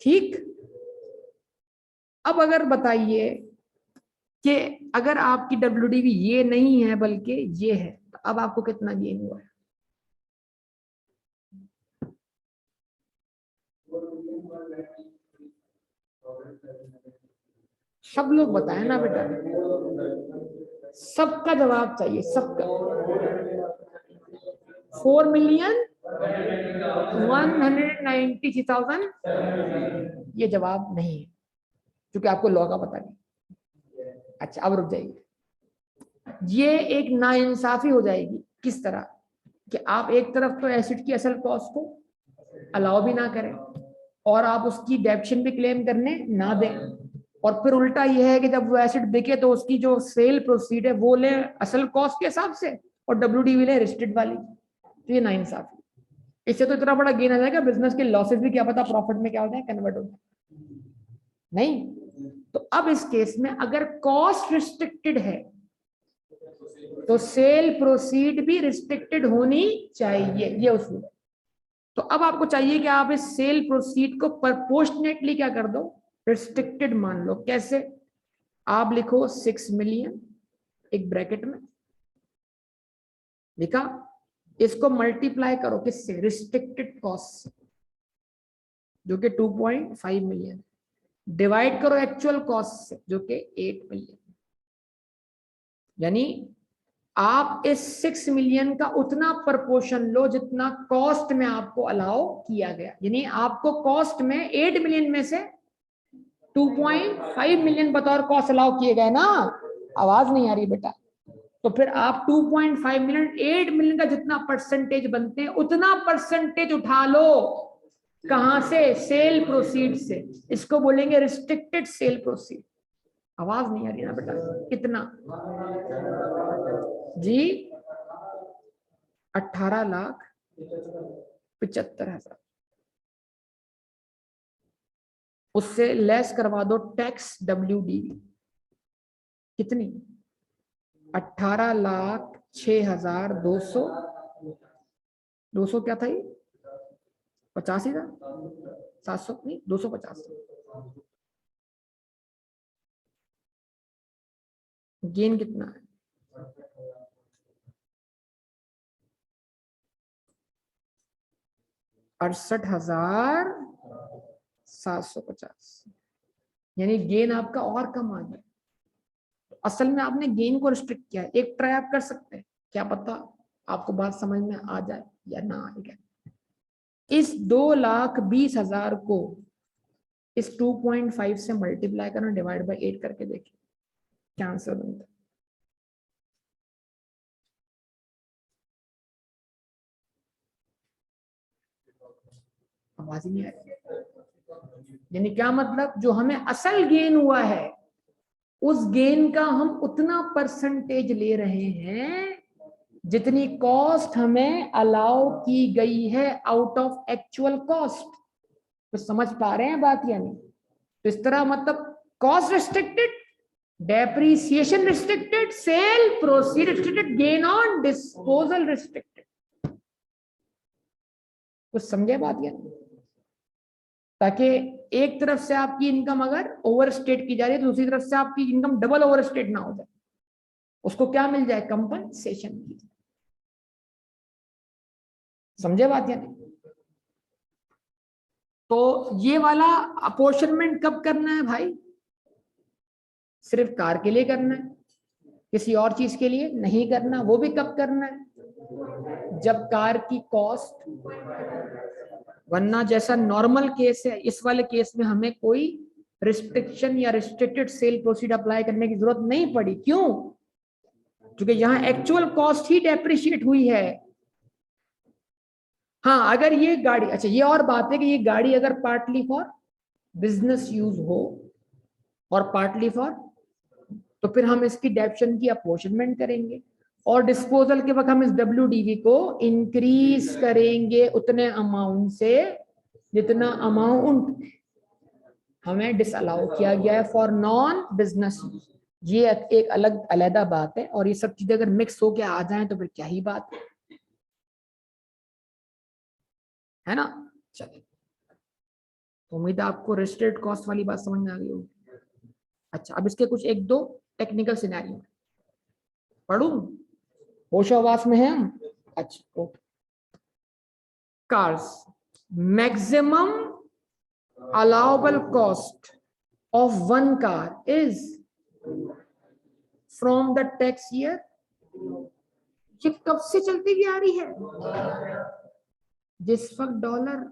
Speaker 1: ठीक। अब अगर बताइए कि अगर आपकी WDV ये नहीं है बल्कि ये है, तो अब आपको कितना गेन हुआ है? सब लोग बताए ना बेटा, सबका जवाब चाहिए, सबका। 4,193,000 ये जवाब नहीं है, क्योंकि आपको लॉ का पता नहीं। अच्छा अब रुक जाइए, ये एक नाइंसाफी हो जाएगी। किस तरह कि आप एक तरफ तो एसिड की असल कॉस्ट को अलाउ भी ना करें और आप उसकी डेप्शन भी क्लेम करने ना दें, और फिर उल्टा यह है कि जब वो एसिड बिके तो उसकी जो सेल प्रोसीड है वो ले असल कॉस्ट के हिसाब से और WDV ले रिस्ट्रिक्ट वाली। तो ये नाइंसाफी। इससे तो इतना बड़ा गेन आ जाएगा, बिजनेस के लॉसेस भी क्या पता प्रॉफिट में क्या हो जाए, कन्वर्ट हो जाए। नहीं, तो अब इस केस में अगर कॉस्ट रिस्ट्रिक्टेड है तो सेल प्रोसीड भी रिस्ट्रिक्टेड होनी चाहिए, ये उसूल है। तो अब आपको चाहिए कि आप इस सेल प्रोसीड को प्रपोर्शनेटली क्या कर दो, रिस्ट्रिक्टेड मान लो। कैसे? आप लिखो 6 मिलियन एक ब्रैकेट में लिखा, इसको मल्टीप्लाई करो किससे? रिस्ट्रिक्टेड कॉस्ट से, जो कि 2.5 मिलियन, डिवाइड करो एक्चुअल कॉस्ट से जो कि 8 मिलियन। यानी आप इस 6 मिलियन का उतना प्रपोर्शन लो जितना कॉस्ट में आपको अलाउ किया गया। यानी आपको कॉस्ट में 8 मिलियन में से 2.5 मिलियन बतौर कॉस्ट अलाउ किए गए ना। आवाज नहीं आ रही बेटा? तो फिर आप 2.5 मिलियन 8 मिलियन का जितना परसेंटेज बनते हैं उतना परसेंटेज उठा लो। कहां से? सेल प्रोसीड से। इसको बोलेंगे रिस्ट्रिक्टेड सेल प्रोसीड। आवाज नहीं आ रही ना बेटा? कितना जी? 18,75,000। उससे लेस करवा दो टैक्स WDV। कितनी? 18,06,200। 200 क्या था ये? 85,000? 700 नहीं, 250। गेन कितना है? 68,750। यानी गेन आपका और कम आ गया। असल में आपने गेन को रिस्ट्रिक्ट किया है। एक ट्राई आप कर सकते हैं, क्या पता आपको बात समझ में आ जाए या ना आएगा। इस 2,20,000 को इस 2.5 से मल्टीप्लाई करना, डिवाइड बाय 8 करके देखिए क्या आंसर बनता है। आवाज ही नहीं आ रही। यानी क्या मतलब? जो हमें असल गेन हुआ है उस गेन का हम उतना परसेंटेज ले रहे हैं जितनी कॉस्ट हमें अलाउ की गई है आउट ऑफ एक्चुअल कॉस्ट। तो समझ पा रहे हैं बात या नहीं? तो इस तरह मतलब cost restricted, depreciation restricted, cell proceed restricted, gain on disposal restricted. कुछ समझे बात या नहीं? ताकि एक तरफ से आपकी इनकम अगर ओवर स्टेट की जा रही है तो दूसरी तरफ से आपकी इनकम डबल ओवर स्टेट ना हो जाए, उसको क्या मिल जाए? कंपनसेशन मिल जाए। समझे बात या नहीं? तो ये वाला अपोर्शनमेंट कब करना है भाई? सिर्फ कार के लिए करना है, किसी और चीज के लिए नहीं करना। वो भी कब करना है? जब कार की कॉस्ट, वरना जैसा नॉर्मल केस है, इस वाले केस में हमें कोई रिस्ट्रिक्शन या रिस्ट्रिक्टेड सेल प्रोसीड अप्लाई करने की जरूरत नहीं पड़ी। क्यों? क्योंकि यहां एक्चुअल कॉस्ट ही डेप्रिशिएट हुई है। हाँ, अगर ये गाड़ी, अच्छा ये और बात है कि ये गाड़ी अगर पार्टली फॉर बिजनेस यूज हो और पार्टली फॉर, तो फिर हम इसकी डेप्शन की अपोर्शनमेंट करेंगे और डिस्पोजल के वक्त हम इस WDV को इंक्रीज करेंगे उतने अमाउंट से जितना अमाउंट हमें डिसअलाउ किया गया है फॉर नॉन बिजनेस यूज। ये एक अलग अलग बात है, और ये सब चीजें अगर मिक्स होके आ जाएं तो फिर क्या ही बात है ना। चलिए, उम्मीद है आपको रेस्ट्रेड कॉस्ट वाली बात समझ में आ गई होगी। अच्छा, अब इसके कुछ एक दो टेक्निकल सिनेरियो पढ़ूं, होशावास में है हम। अच्छा, okay. Cars maximum allowable cost of one car is from the tax year, ये कब से चलती हुई आ रही है? जिस वक्त डॉलर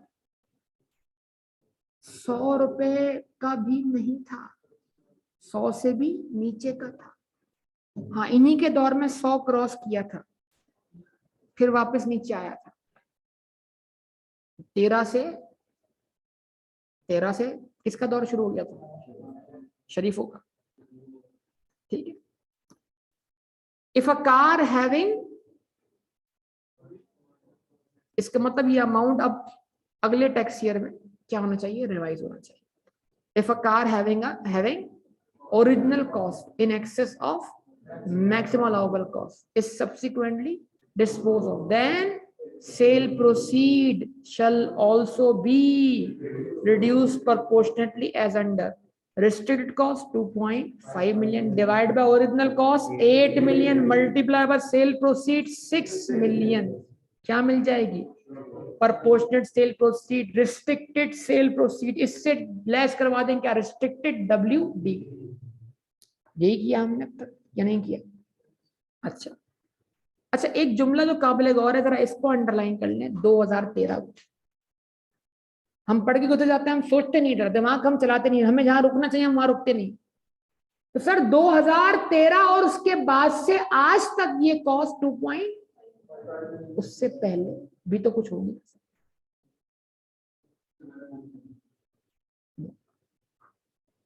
Speaker 1: 100 रुपए का भी नहीं था, 100 से भी नीचे का था। हाँ, इन्हीं के दौर में 100 क्रॉस किया था, फिर वापस नीचे आया था। 13 से किसका दौर शुरू हो गया था? शरीफों का। ठीक है। इफ अ कार हैविंग, इसका मतलब ये अमाउंट अब अगले टैक्स ईयर में क्या होना चाहिए? रिवाइज होना चाहिए। If a car having original cost in excess of maximum allowable cost is subsequently disposed of, then sale proceed shall also be reduced proportionately as under restricted cost 2.5 million divided by original cost 8 million multiplied by sale proceed 6 million। क्या मिल जाएगी? proportionate sale proceed, restricted sale proceed, इससे less करवा दें क्या? restricted WD। यही किया हमने अब तक या नहीं किया? अच्छा अच्छा, एक जुमला जो काबिल गौर है, जरा इसको अंडरलाइन कर लें। 2013 को हम पढ़ के गुजर जाते हैं, हम सोचते नहीं, डर दिमाग हम चलाते नहीं, हमें जहां रुकना चाहिए हम वहां रुकते नहीं। तो सर 2013 और उसके बाद से आज तक ये कॉस्ट 2 पॉइंट, उससे पहले भी तो कुछ होगी।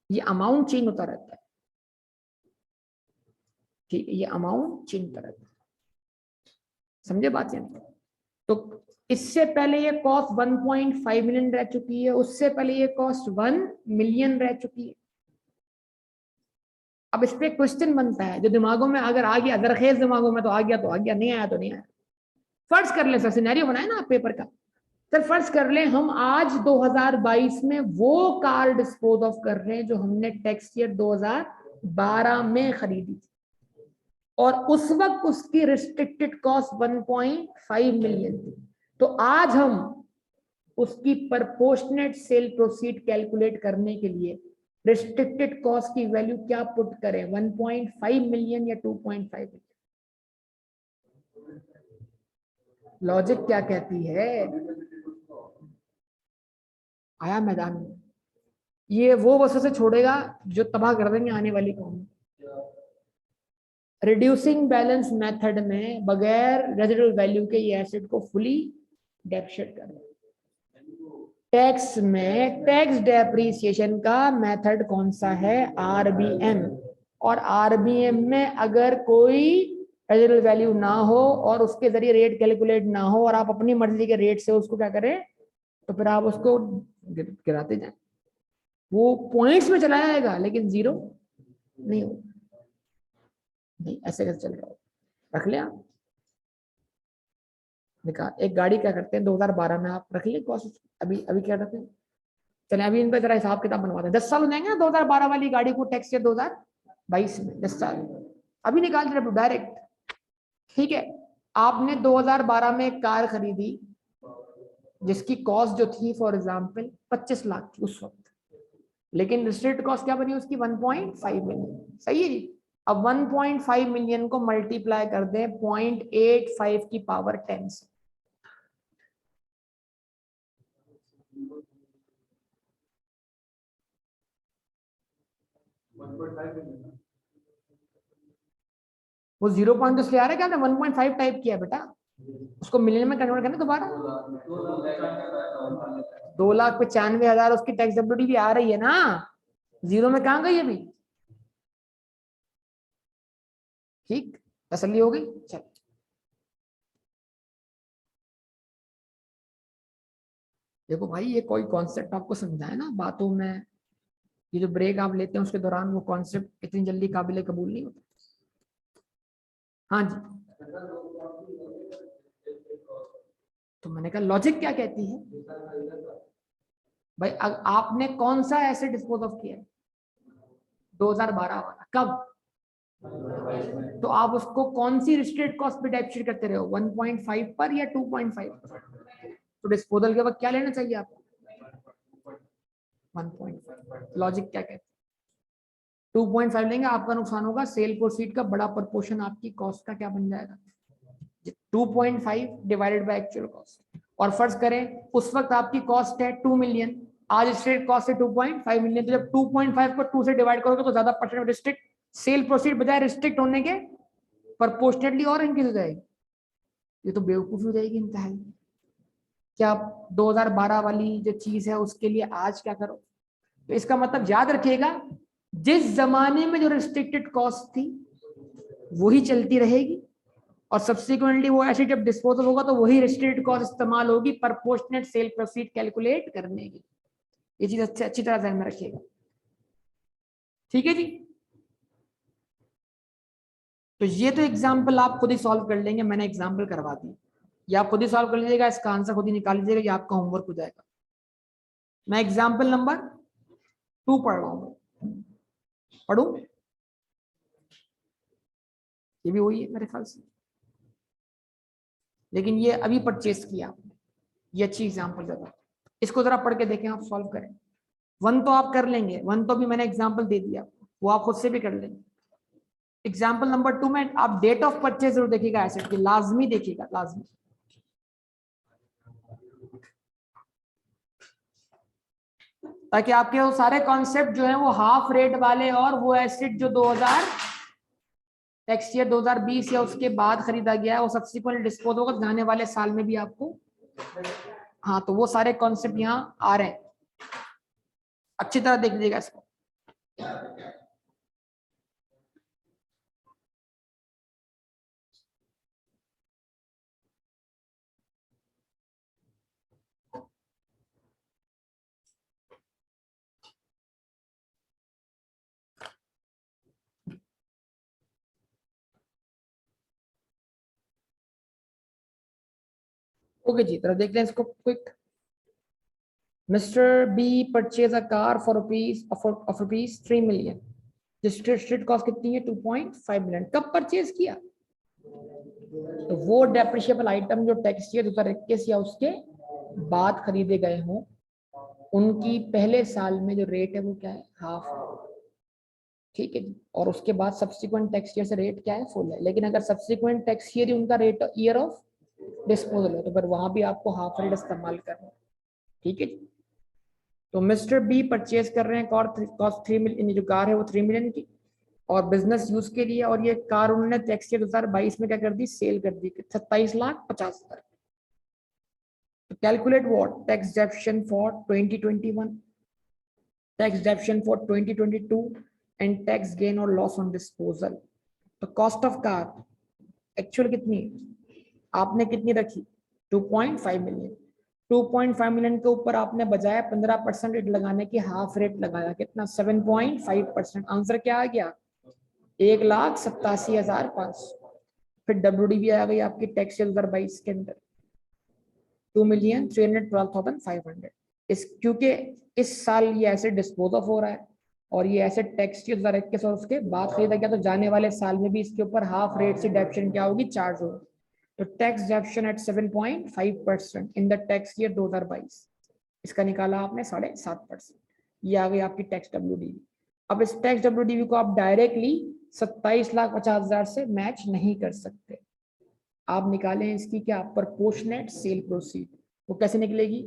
Speaker 1: ये अमाउंट चेंज होता रहता है। ठीक है, ये अमाउंट चेंज होता रहता है, समझे बात या नहीं? तो इससे पहले ये कॉस्ट 1.5 मिलियन रह चुकी है, उससे पहले ये कॉस्ट 1 मिलियन रह चुकी है। अब इस पे क्वेश्चन बनता है जो दिमागों में अगर आ गया, दरखेज दिमागों में तो आ गया तो आ गया, नहीं आया तो नहीं आया। फर्ज कर ले सर, सिनेरियो बनाए ना आप पेपर का। सर फर्ज कर ले हम आज 2022 में वो कार डिस्पोज ऑफ कर रहे हैं जो हमने टैक्स ईयर 2012 में खरीदी थी, और उस वक्त उसकी रिस्ट्रिक्टेड कॉस्ट 1.5 मिलियन थी। तो आज हम उसकी प्रपोर्शनेट सेल प्रोसीड कैलकुलेट करने के लिए रिस्ट्रिक्टेड कॉस्ट की वैल्यू क्या पुट करें? 1.5 मिलियन या 2.5 मिलियन? लॉजिक क्या कहती है? आया मैदान में? ये वो वसों से छोड़ेगा जो तबाह कर देंगे आने वाली कौम। रिड्यूसिंग बैलेंस मेथड में बगैर रेजिडुअल वैल्यू के ये एसेट को फुली डेप्रिशिएट कर रहे। टैक्स में टैक्स डेप्रिसिएशन का मेथड कौन सा है? RBM। और RBM में अगर कोई रेजिडुअल वैल्यू ना हो और उसके जरिए रेट कैलकुलेट ना हो और आप अपनी मर्जी के रेट से उसको क्या करें, तो फिर आप उसको गिराते जाए। वो पॉइंट्स में चला जाएगा लेकिन जीरो नहीं होगा। नहीं, ऐसे कैसे चल रहा हो? रख लिया निकाल। एक गाड़ी क्या करते हैं 2012 में, आप रख लिए कॉस्ट। अभी अभी क्या करते हैं, चले अभी इन पर जरा हिसाब किताब बनवाते हैं। 10 साल हो जाएंगे ना 2012 वाली गाड़ी को टैक्स ईयर 2022 में, 10 साल अभी निकाल रहे डायरेक्ट। ठीक है, आपने 2012 में एक कार खरीदी, जिसकी कॉस्ट जो थी फॉर एग्जांपल 25 लाख थी उस वक्त, लेकिन रिस्ट्रिक्टेड कॉस्ट क्या बनी उसकी 1.5 मिलियन। सही है जी। अब 1.5 मिलियन को मल्टीप्लाई कर दें 0.85 की पावर 10 से, वो 0 पॉइंट तो इसलिए आ रहा है क्या, 1.5 टाइप किया बेटा, उसको मिलियन में कन्वर्ट करना दोबारा। 2,95,000 उसकी टैक्स डब्ल्यूडी भी आ रही है ना, जीरो में कहाँ गई अभी। ठीक, तसल्ली हो गई। चल देखो भाई, ये कोई कॉन्सेप्ट आपको समझाए ना बातों में, ये जो ब्रेक आप लेते हैं उसके दौरान वो कॉन्सेप्ट इतनी जल्दी काबिल कबूल नहीं होता। हाँ जी, तो मैंने कहा लॉजिक क्या कहती है भाई, आपने कौन सा एसेट डिस्पोज ऑफ किया 2012 वाला, कब, तो आप उसको कौन सी रिस्ट्रेट कॉस्ट पे डेप्ट करते रहे हो, 1.5 पर या 2.5 पर, तो डिस्पोजल के वक्त क्या लेना चाहिए आपको 1.5। लॉजिक क्या कहते हैं, 2.5 लेंगे आपका नुकसान होगा, सेल प्रोसीड का बड़ा प्रपोर्शन आपकी कॉस्ट का क्या बन जाएगा 2.5 डिवाइडेड बाय एक्चुअल कॉस्ट। और फर्ज करें उस वक्त आपकी कॉस्ट है 2 मिलियन, आज स्ट्रेट कॉस्ट है 2.5 मिलियन, तो जब 2.5 को 2 से डिवाइड करोगे तो ज्यादा परसेंट रिस्ट्रिक्ट सेल प्रोसीड बजाय रिस्ट्रिक्ट होने के प्रपोर्शनेटली और इंक्रीज हो जाएगी। ये तो बेवकूफी हो जाएगी इंतहाई। क्या आप 2012 वाली जो चीज है उसके लिए आज क्या करो, तो इसका मतलब याद रखिएगा जिस जमाने में जो रिस्ट्रिक्टेड कॉस्ट थी वही चलती रहेगी, और सब्सिक्वेंटली वो एसेट जब डिस्पोजल होगा तो वही रिस्ट्रिक्टेड कॉस्ट इस्तेमाल होगी प्रपोर्शनेट सेल प्रोसीड कैलकुलेट करने की। ये चीज अच्छी तरह ध्यान में रखिएगा। ठीक है जी, तो ये तो एग्जाम्पल आप खुद ही सॉल्व कर लेंगे, मैंने एग्जाम्पल करवा दी, ये आप खुद ही सॉल्व कर लीजिएगा, इसका आंसर खुद ही निकाल लीजिएगा, ये आपका होमवर्क हो जाएगा। मैं एग्जाम्पल नंबर 2 पढ़ रहा हूँ, पढ़ू, ये भी वही है मेरे ख्याल से, लेकिन ये अभी परचेस किया, ये अच्छी एग्जाम्पल ज्यादा, इसको जरा पढ़ के देखें, आप सॉल्व करें। 1 तो आप कर लेंगे, 1 तो भी मैंने एग्जाम्पल दे दिया, वो आप खुद से भी कर लेंगे। एग्जाम्पल नंबर 2 में आप डेट ऑफ परचेज जरूर देखिएगा एसेट की, लाजमी देखिएगा, लाजमी। ताकि आपके वो सारे कॉन्सेप्ट जो है वो हाफ रेट वाले, और वो एसेट जो 2000 टैक्स ईयर 2020 या उसके बाद खरीदा गया है वो सब्सिक्वेंट डिस्पोज होगा जाने वाले साल में भी आपको, हाँ, तो वो सारे कॉन्सेप्ट यहाँ आ रहे हैं, अच्छी तरह देख लीजिएगा इसको। ओके जी, तरह देखते हैं इसको quick. Mister B purchase a car for rupees 3 million, जिसकी स्ट्रीट कॉस्ट कितनी है 2.5 मिलियन। कब परचेज किया, तो वो डेप्रिशिएबल आइटम जो टैक्स ईयर 2021 या उसके बाद खरीदे गए हों, उनकी पहले साल में जो रेट है वो क्या है, हाफ। ठीक है जी, और उसके बाद सब्सिक्वेंट टैक्स ईयर से रेट क्या है, फुल है। लेकिन अगर सब्सिक्वेंट टैक्स ईयर उनका रेट ईयर ऑफ डिस्पोजल है तो फिर वहां भी आपको हाफ रेट इस्तेमाल करना है। ठीक है जी, तो मिस्टर बी परचेज कर रहे हैं कॉस्ट 3 मिलियन, जो कार है वो 3 मिलियन की, और बिजनेस यूज के लिए, और ये कार उन्होंने टैक्स ईयर 2022 में क्या कर दी, सेल कर दी 27,50,000। तो calculate what tax डेप्शन for 2021, tax डेप्शन for 2022 and tax gain और लॉस ऑन डिस्पोजल। तो कॉस्ट ऑफ कार एक्चुअल कितनी है, आपने कितनी रखी 2.5 मिलियन, 2.5 मिलियन के ऊपर आपने बजाय 15% रेट लगाने की हाफ रेट लगाया, कितना 7.5%। आंसर क्या आ गया 1,87,500। फिर डब्ल्यूडी भी आ गई आपकी टैक्स 2022 के अंदर 2,312,500। इस क्योंकि इस साल ये एसेट डिस्पोज ऑफ हो रहा है और ये एसेट टैक्स 2021 और उसके बाद खरीदा गया, तो जाने वाले साल में भी इसके ऊपर हाफ रेट से डेप्शन क्या होगी, चार्ज होगी। तो tax deduction at 7.5% in the tax year 2022, इसका निकाला आपने 7.5%, ये आ गई आपकी टैक्स WDV। अब इस टैक्स WDV को आप डायरेक्टली 27,50,000 से मैच नहीं कर सकते, आप निकालें इसकी क्या प्रोपोर्शनेट सेल प्रोसीड। वो कैसे निकलेगी,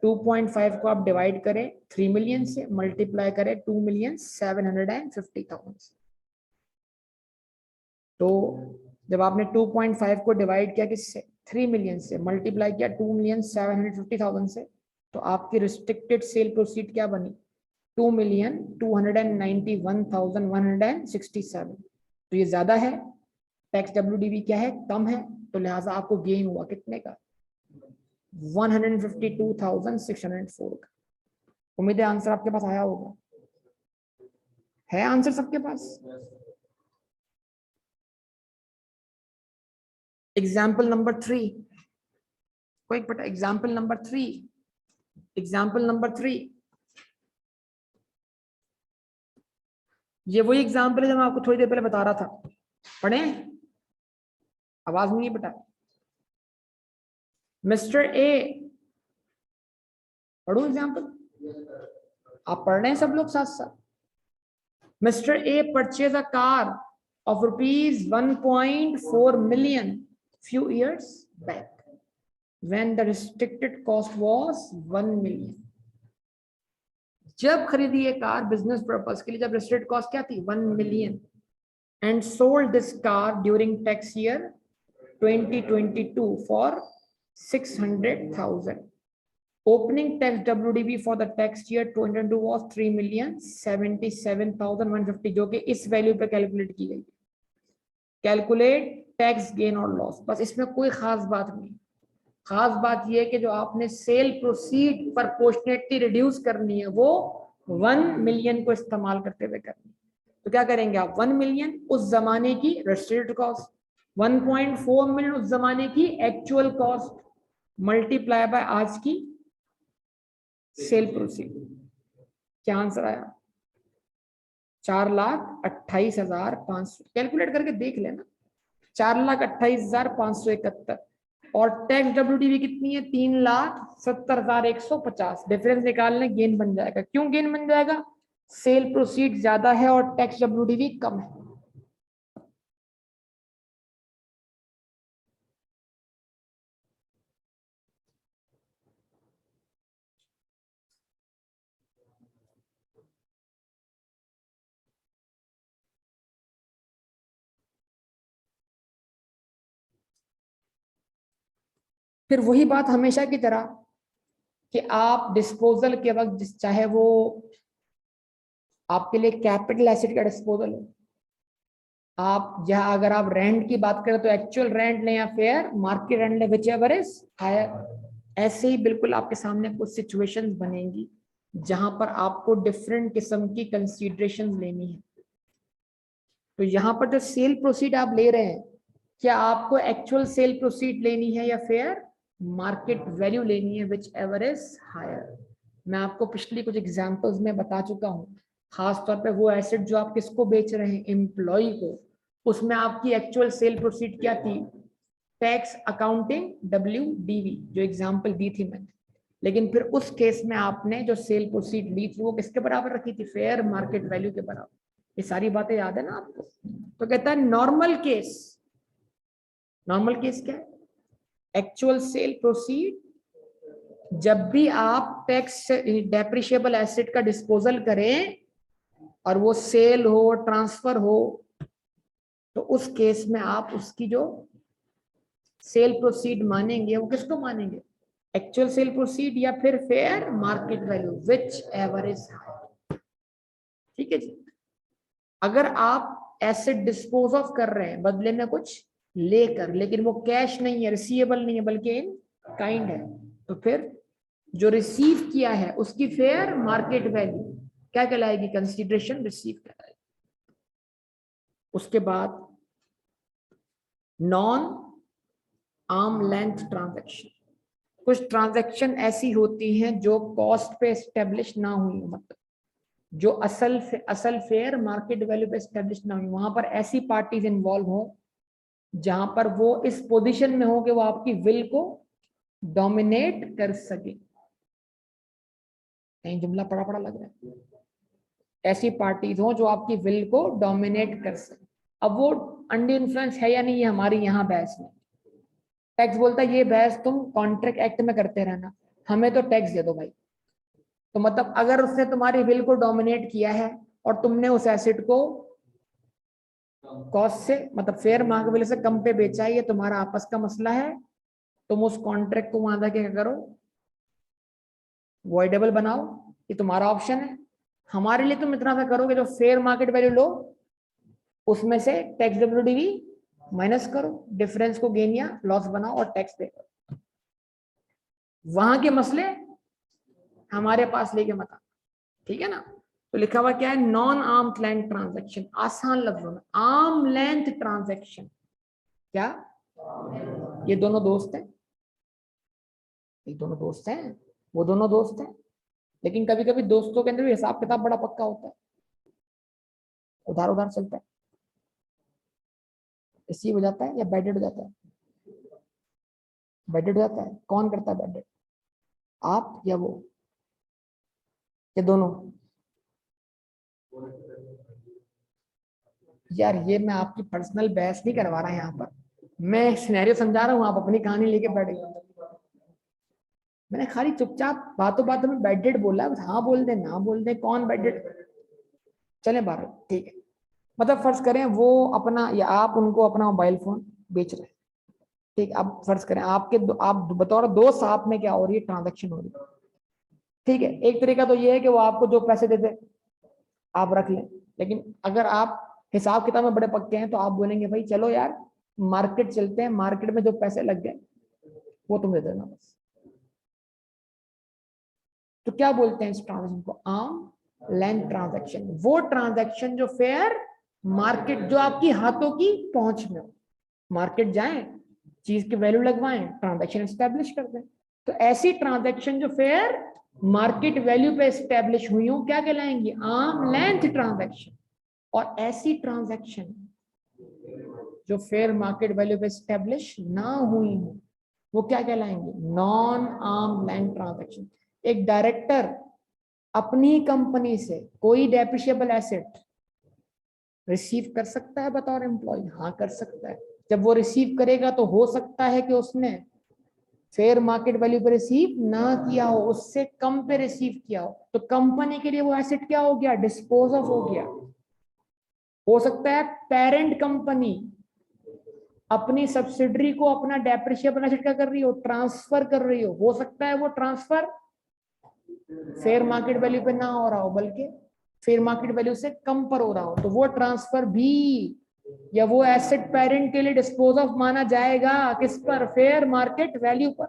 Speaker 1: 2.5 को आप डिवाइड करें 3 मिलियन से, मल्टीप्लाई करें 2,750,000। तो जब आपने 2.5 को डिवाइड किया किससे, 3 मिलियन से, मल्टीप्लाई किया 2,750,000 से, तो आपकी रिस्ट्रिक्टेड सेल प्रोसीड क्या बनी, 2,291,167। तो ये ज्यादा है, टैक्स WDV क्या है, कम है, तो लिहाजा आपको गेन हुआ कितने का, 152,604 का। उम्मीद है आंसर आपके पास आया होगा, है आंसर सबके पास। एग्जाम्पल नंबर 3, कोई पता, एग्जाम्पल नंबर 3, एग्जाम्पल नंबर 3, ये वही एग्जाम्पल है जो मैं आपको थोड़ी देर पहले बता रहा था, पढ़े, आवाज नहीं है बेटा। मिस्टर ए, पढ़ो एग्जाम्पल, आप पढ़ रहे हैं सब लोग साथ साथ। Mister A purchase a car of rupees 1.4 million few years back when the restricted cost was 1 million। जब खरीदी ये कार बिजनेस पर्पस के लिए, जब restricted cost क्या थी, 1 million, and sold this car during tax year 2022 for 600,000। Opening tax WDV for the tax year 2022 was 3,77,150, जो कि इस वैल्यू पे कैलकुलेट की गई। कैलकुलेट टैक्स गेन और लॉस, बस इसमें कोई खास बात नहीं। खास बात यह है कि जो आपने सेल प्रोसीड प्रोपोर्शनेटली रिड्यूस करनी है वो 1 मिलियन को इस्तेमाल करते हुए करनी है। तो क्या करेंगे आप, 1 मिलियन उस जमाने की रेस्ट्रिक्टेड कॉस्ट, 1.4 मिलियन उस जमाने की एक्चुअल कॉस्ट, मल्टीप्लाई बाय आज की सेल प्रोसीड। क्या आंसर आया, 4,28,500। कैलकुलेट करके देख लेना, 4,28,571। और टैक्स WDV कितनी है, 3,70,150। डिफरेंस निकालने गेन बन जाएगा। क्यों गेन बन जाएगा, सेल प्रोसीड ज्यादा है और टैक्स WDV कम है। फिर वही बात हमेशा की तरह कि आप डिस्पोजल के वक्त, चाहे वो आपके लिए कैपिटल एसेट का डिस्पोजल हो, आप जहां अगर आप रेंट की बात करें तो एक्चुअल रेंट लें या फेयर मार्केट रेंट लें, विच एवर इज हायर। ऐसे ही बिल्कुल आपके सामने कुछ सिचुएशंस बनेंगी जहां पर आपको डिफरेंट किस्म की कंसीडरेशंस लेनी है। तो यहाँ पर जो सेल प्रोसीड आप ले रहे हैं, क्या आपको एक्चुअल सेल प्रोसीड लेनी है या फेयर मार्केट वैल्यू लेनी है, विच एवर इज हायर। मैं आपको पिछली कुछ एग्जांपल्स में बता चुका हूँ, खास तौर पे वो एसेट जो आप किसको बेच रहे हैं, एम्प्लॉय को, उसमें आपकी एक्चुअल सेल प्रोसीड क्या थी, टैक्स अकाउंटिंग WDV, जो एग्जांपल दी थी मैंने। लेकिन फिर उस केस में आपने जो सेल प्रोसीड ली थी वो किसके बराबर रखी थी, फेयर मार्केट वैल्यू के बराबर। ये सारी बातें याद है ना आपको। तो कहता है नॉर्मल केस, नॉर्मल केस क्या है, एक्चुअल सेल प्रोसीड जब भी आप टैक्स डेप्रिशिएबल एसेट का डिस्पोजल करें और वो सेल हो ट्रांसफर हो, तो उस केस में आप उसकी जो सेल प्रोसीड मानेंगे वो किसको मानेंगे, एक्चुअल सेल प्रोसीड या फिर fair market value, whichever is higher. ठीक है जी। अगर आप एसेट डिस्पोज ऑफ कर रहे हैं बदले में कुछ लेकर, लेकिन वो कैश नहीं है, रिसीवेबल नहीं है, बल्कि इन काइंड है, तो फिर जो रिसीव किया है उसकी फेयर मार्केट वैल्यू क्या कहलाएगी, कंसीडरेशन रिसीव कहलाएगी। उसके बाद नॉन आर्म लेंथ ट्रांजैक्शन, कुछ ट्रांजैक्शन ऐसी होती हैं जो कॉस्ट पे एस्टेब्लिश ना हुई, मतलब जो असल फेयर मार्केट वैल्यू पे एस्टेब्लिश ना हुई, वहां पर ऐसी पार्टीज इन्वॉल्व हो जहां पर वो इस पोजीशन में हो कि वो आपकी विल को डोमिनेट कर सके। कहीं जुमला पड़ा पड़ा लग रहा है। ऐसी पार्टीज हो जो आपकी विल को डोमिनेट कर सके। अब वो अंडर इन्फ्लुएंस है या नहीं, ये हमारी यहाँ बहस में। टैक्स बोलता है ये बहस तुम कॉन्ट्रैक्ट एक्ट में करते रहना, हमें तो टैक्स दे दो भाई। तो मतलब अगर उसने तुम्हारी विल को डोमिनेट किया है और तुमने उस एसेट को कॉस्ट से मतलब फेयर मार्केट वैल्यू से कम पे बेचा है, ये तुम्हारा आपस का मसला है। तुम उस कॉन्ट्रैक्ट को वहां जाके क्या करो, वॉइडेबल बनाओ, ये तुम्हारा ऑप्शन है। हमारे लिए तुम इतना सा करोगे जो फेयर मार्केट वैल्यू लो, उसमें से टैक्स डब्ल्यूडीवी माइनस करो, डिफरेंस को गेन या लॉस बनाओ और टैक्स पे करो। वहां के मसले हमारे पास लेके मत आना, ठीक है ना। तो लिखा हुआ क्या है, नॉन आर्म लेंथ ट्रांजैक्शन, आसान लफ्जों में आर्म लेंथ ट्रांजैक्शन। क्या ये दोनों दोस्त हैं? ये दोनों दोस्त हैं, वो दोनों दोस्त हैं, लेकिन कभी कभी दोस्तों के अंदर भी हिसाब किताब बड़ा पक्का होता है, उधार उधार चलता है। रिसीव हो जाता है या बैडेड हो जाता है? बैडेड हो जाता है। कौन करता है बैडेड, आप या वो या दोनों? यार ये मैं आपकी पर्सनल बहस नहीं करवा रहा यहाँ पर, मैं एक सिनेरियो समझा रहा हूँ, आप अपनी कहानी लेके बैठ गए। मैंने खाली चुपचाप बातों बातों में बैडेड बोला, हाँ बोल दे ना बोल दे, कौन बैडेड। चले बाहर, ठीक है। मतलब फर्ज करें वो अपना या आप उनको अपना मोबाइल फोन बेच रहे हैं, ठीक। अब फर्ज करें आप बतौर दोस्त आप में क्या हो रही है, ट्रांजैक्शन हो रही है, ठीक है। एक तरीका तो ये है कि वो आपको जो पैसे देते आप रख लें, लेकिन अगर आप हिसाब किताब में बड़े पक्के हैं तो आप बोलेंगे भाई चलो यार मार्केट चलते हैं, मार्केट में जो पैसे लग गए वो तुम दे देना बस। तो क्या बोलते हैं इस ट्रांजेक्शन को, आर्म लेंथ ट्रांजैक्शन। वो ट्रांजैक्शन जो फेयर मार्केट, जो आपकी हाथों की पहुंच में हो, मार्केट जाएं, चीज की वैल्यू लगवाएं, ट्रांजैक्शन एस्टेब्लिश कर दें। तो ऐसी ट्रांजैक्शन जो फेयर मार्केट वैल्यू पे एस्टेब्लिश हुई हो क्या कहलाएंगी, आर्म लेंथ ट्रांजैक्शन। और ऐसी ट्रांजैक्शन जो फेयर मार्केट वैल्यू पे एस्टेब्लिश ना हुई हो वो क्या कहलाएंगे, नॉन आर्म लेंथ ट्रांजैक्शन। एक डायरेक्टर अपनी कंपनी से कोई डेप्रिशिएबल एसेट रिसीव कर सकता है बतौर एम्प्लॉय? हाँ कर सकता है। जब वो रिसीव करेगा तो हो सकता है कि उसने फेयर मार्केट वैल्यू पे रिसीव ना किया हो, उससे कम पे रिसीव किया हो, तो कंपनी के लिए वो एसेट क्या हो गया, डिस्पोज ऑफ हो गया। हो सकता है पेरेंट कंपनी अपनी सब्सिडरी को अपना डेप्रिशिएबल एसेट क्या कर रही हो, ट्रांसफर कर रही हो सकता है वो ट्रांसफर फेयर मार्केट वैल्यू पे ना हो रहा हो बल्कि फेयर मार्केट वैल्यू से कम पर हो रहा हो, तो वो ट्रांसफर भी या वो एसेट पेरेंट के लिए डिस्पोज ऑफ माना जाएगा, किस पर, फेयर मार्केट वैल्यू पर,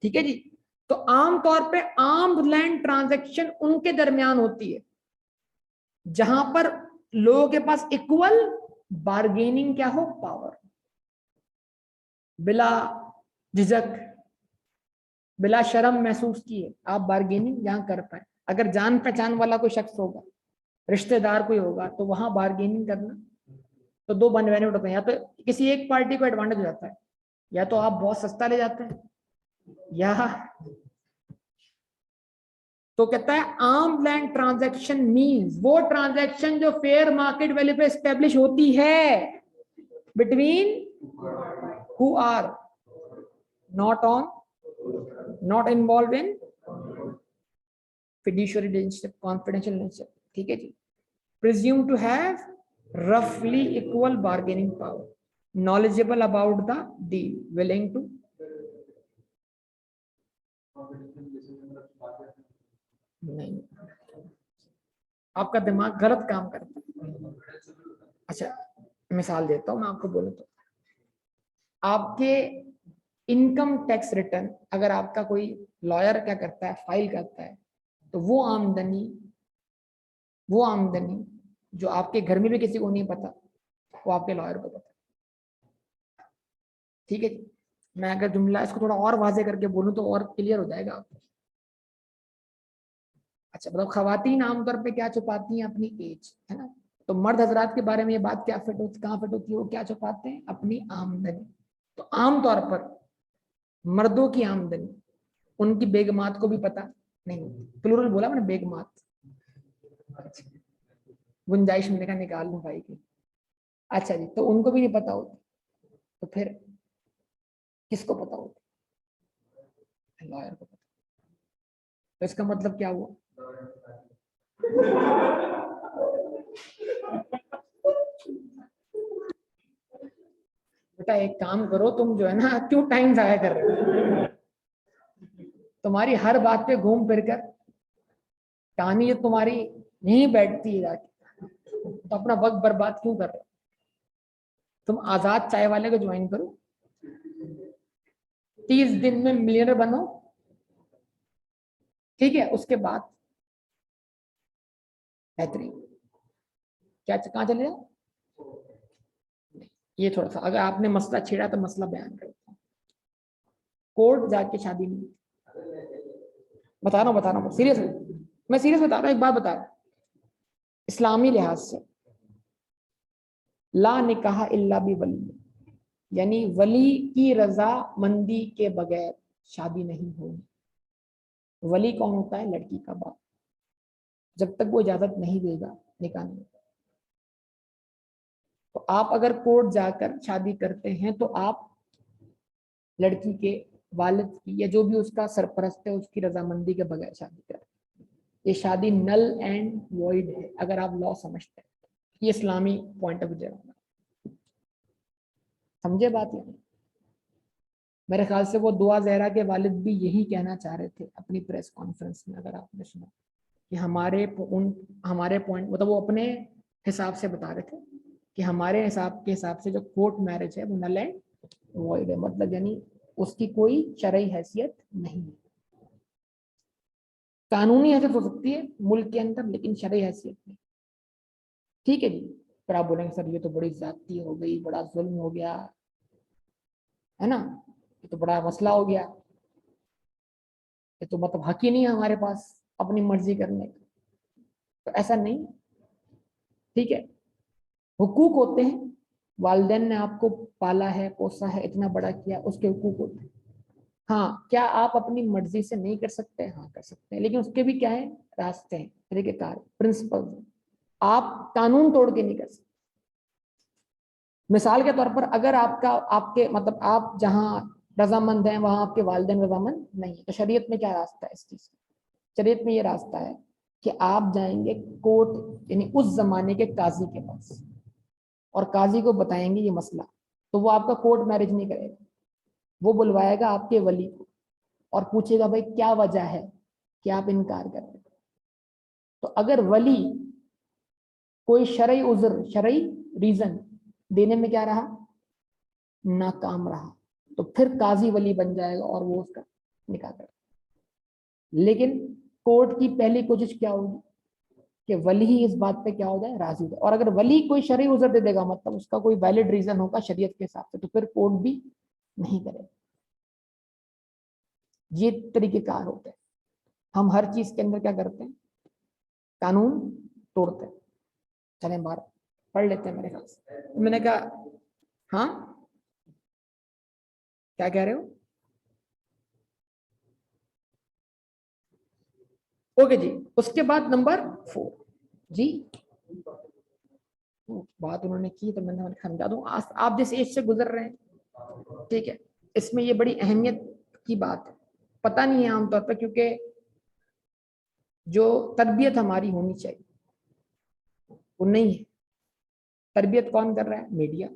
Speaker 1: ठीक है जी। तो आमतौर पे आर्म लैंड ट्रांजैक्शन उनके दरमियान होती है जहां पर लोगों के पास इक्वल बार्गेनिंग क्या हो, पावर, बिला झिझक बिला शर्म महसूस किए आप बार्गेनिंग जहां कर पाए। अगर जान पहचान वाला कोई शख्स होगा, रिश्तेदार कोई होगा, तो वहां बार्गेनिंग करना, तो दो बेनिफिट होते हैं, या तो किसी एक पार्टी को एडवांटेज हो जाता है, या तो आप बहुत सस्ता ले जाते हैं, या तो कहता है आर्म लैंड ट्रांजैक्शन मींस वो ट्रांजैक्शन जो फेयर मार्केट वैल्यू पे एस्टेब्लिश होती है between who are not involve in fiduciary relationship, confidential relationship, ठीक है जी। Presume to have roughly equal bargaining power, knowledgeable about the deal, willing to नहीं, आपका दिमाग गलत काम करता है। अच्छा मिसाल देता हूं मैं आपको, बोलूं तो आपके इनकम टैक्स रिटर्न अगर आपका कोई लॉयर क्या करता है, फाइल करता है, तो वो आमदनी जो आपके घर में भी किसी को नहीं पता, वो आपके लॉयर को पता, ठीक है। मैं अगर जुमला इसको थोड़ा और वाजे करके बोलूं तो और क्लियर हो जाएगा आपको। अच्छा मतलब खवातीन आमतौर पे क्या छुपाती हैं, अपनी एज, है ना। तो मर्द हजरात के बारे में ये बात क्या फिट होती, कहाँ फिट होती है, वो क्या छुपाते हैं, अपनी आमदनी। तो आमतौर पर मर्दों की आमदनी उनकी बेगमात को भी पता नहीं होती। प्लूरल बोला मैंने, बेगमात। गुंजाइश मैंने कहा निकाल लूं भाई की। अच्छा जी, तो उनको भी नहीं पता होती, तो फिर किसको पता होती? लॉयर को पता। तो इसका मतलब क्या हुआ? बेटा एक काम करो, तुम जो है ना क्यों टाइम जाया कर रहे हो? तुम्हारी हर बात पे घूम फिर कर कहानी ये तुम्हारी यहीं बैठती है जाके, तो अपना वक्त बर्बाद क्यों कर रहे हो? तुम आजाद चाय वाले को ज्वाइन करो, 30 दिन में मिलियनर बनो, ठीक है, उसके बाद बेहतरीन। क्या कहाँ चले जाओ? ये थोड़ा सा, अगर आपने मसला छेड़ा तो मसला बयान करो। कोर्ट जाके शादी नहीं, बता रहा हूँ सीरियस, मैं सीरियस बता रहा हूँ, एक बात बता रहा हूँ। इस्लामी लिहाज से ला निकाह इल्ला बि वली, यानी वली की रजा मंदी के बगैर शादी नहीं होगी। वली कौन होता है? लड़की का बाप। जब तक वो इजाजत नहीं देगा निकाह नहीं। तो आप अगर कोर्ट जाकर शादी करते हैं तो आप लड़की के वालिद की या जो भी उसका सरपरस्त है उसकी रजामंदी के बगैर शादी करते हैं। ये शादी नल एंड वॉइड है अगर आप लॉ समझते हैं। ये इस्लामी पॉइंट ऑफ व्यू, समझे बात? ये मेरे ख्याल से वो दुआ जहरा के वालिद भी यही कहना चाह रहे थे अपनी प्रेस कॉन्फ्रेंस में, अगर आपने सुना, कि हमारे पॉइंट मतलब वो अपने हिसाब से बता रहे थे कि हमारे हिसाब से जो कोर्ट मैरिज है वो नल एंड वॉइड है, मतलब यानी उसकी कोई शरई हैसियत नहीं है। कानूनी हैसियत हो सकती है मुल्क के अंदर, लेकिन शरई हैसियत नहीं। ठीक है जी। फिर आप बोलेंगे सर ये तो बड़ी ज्यादती हो गई, बड़ा जुल्म हो गया, है ना, ये तो बड़ा मसला हो गया, ये तो मतलब हक ही नहीं है हमारे पास अपनी मर्जी करने का। तो ऐसा नहीं, ठीक है, हुकूक होते हैं। वालिदैन ने आपको पाला है, पोसा है, इतना बड़ा किया, उसके हुकूक होते हैं। हाँ, क्या आप अपनी मर्जी से नहीं कर सकते? हाँ कर सकते हैं, लेकिन उसके भी क्या है, रास्ते हैं, तरीकेकार, प्रिंसिपल। आप कानून तोड़ के नहीं कर सकते। मिसाल के तौर पर अगर आपके मतलब आप जहाँ रजामंद हैं वहां आपके वालिदैन रजामंद नहीं है, तो शरीयत में क्या रास्ता है इस चीज का? शरीयत में ये रास्ता है कि आप जाएंगे कोर्ट, यानी उस जमाने के काजी के पास, और काजी को बताएंगे ये मसला। तो वो आपका कोर्ट मैरिज नहीं करेगा, वो बुलवाएगा आपके वली को और पूछेगा भाई क्या वजह है कि आप इनकार कर रहे हो। तो अगर वली कोई शरई उज़्र, शरई रीजन देने में क्या रहा, नाकाम रहा, तो फिर काजी वली बन जाएगा और वो उसका निकाह करेगा। लेकिन कोर्ट की पहली कोशिश क्या होगी कि वली ही इस बात पे क्या हो जाए, राजी हो जाए। और अगर वली कोई शरई उज़्र दे देगा, मतलब उसका कोई वैलिड रीजन होगा शरीयत के हिसाब से, तो फिर कोर्ट भी नहीं करेगा। ये तरीकेकार होते हैं। हम हर चीज के अंदर क्या करते हैं, कानून तोड़ते हैं। चले बाहर पढ़ लेते हैं मेरे ख्याल से। तो मैंने कहा हाँ, क्या कह रहे हो? ओके जी। उसके बाद नंबर 4 जी, बात उन्होंने की तो मैंने समझा दूं। आप जिस एज से गुजर रहे हैं, ठीक है, इसमें ये बड़ी अहमियत की बात है। पता नहीं है आमतौर पर, क्योंकि जो तरबियत हमारी होनी चाहिए वो नहीं है। तरबियत कौन कर रहा है? मीडिया।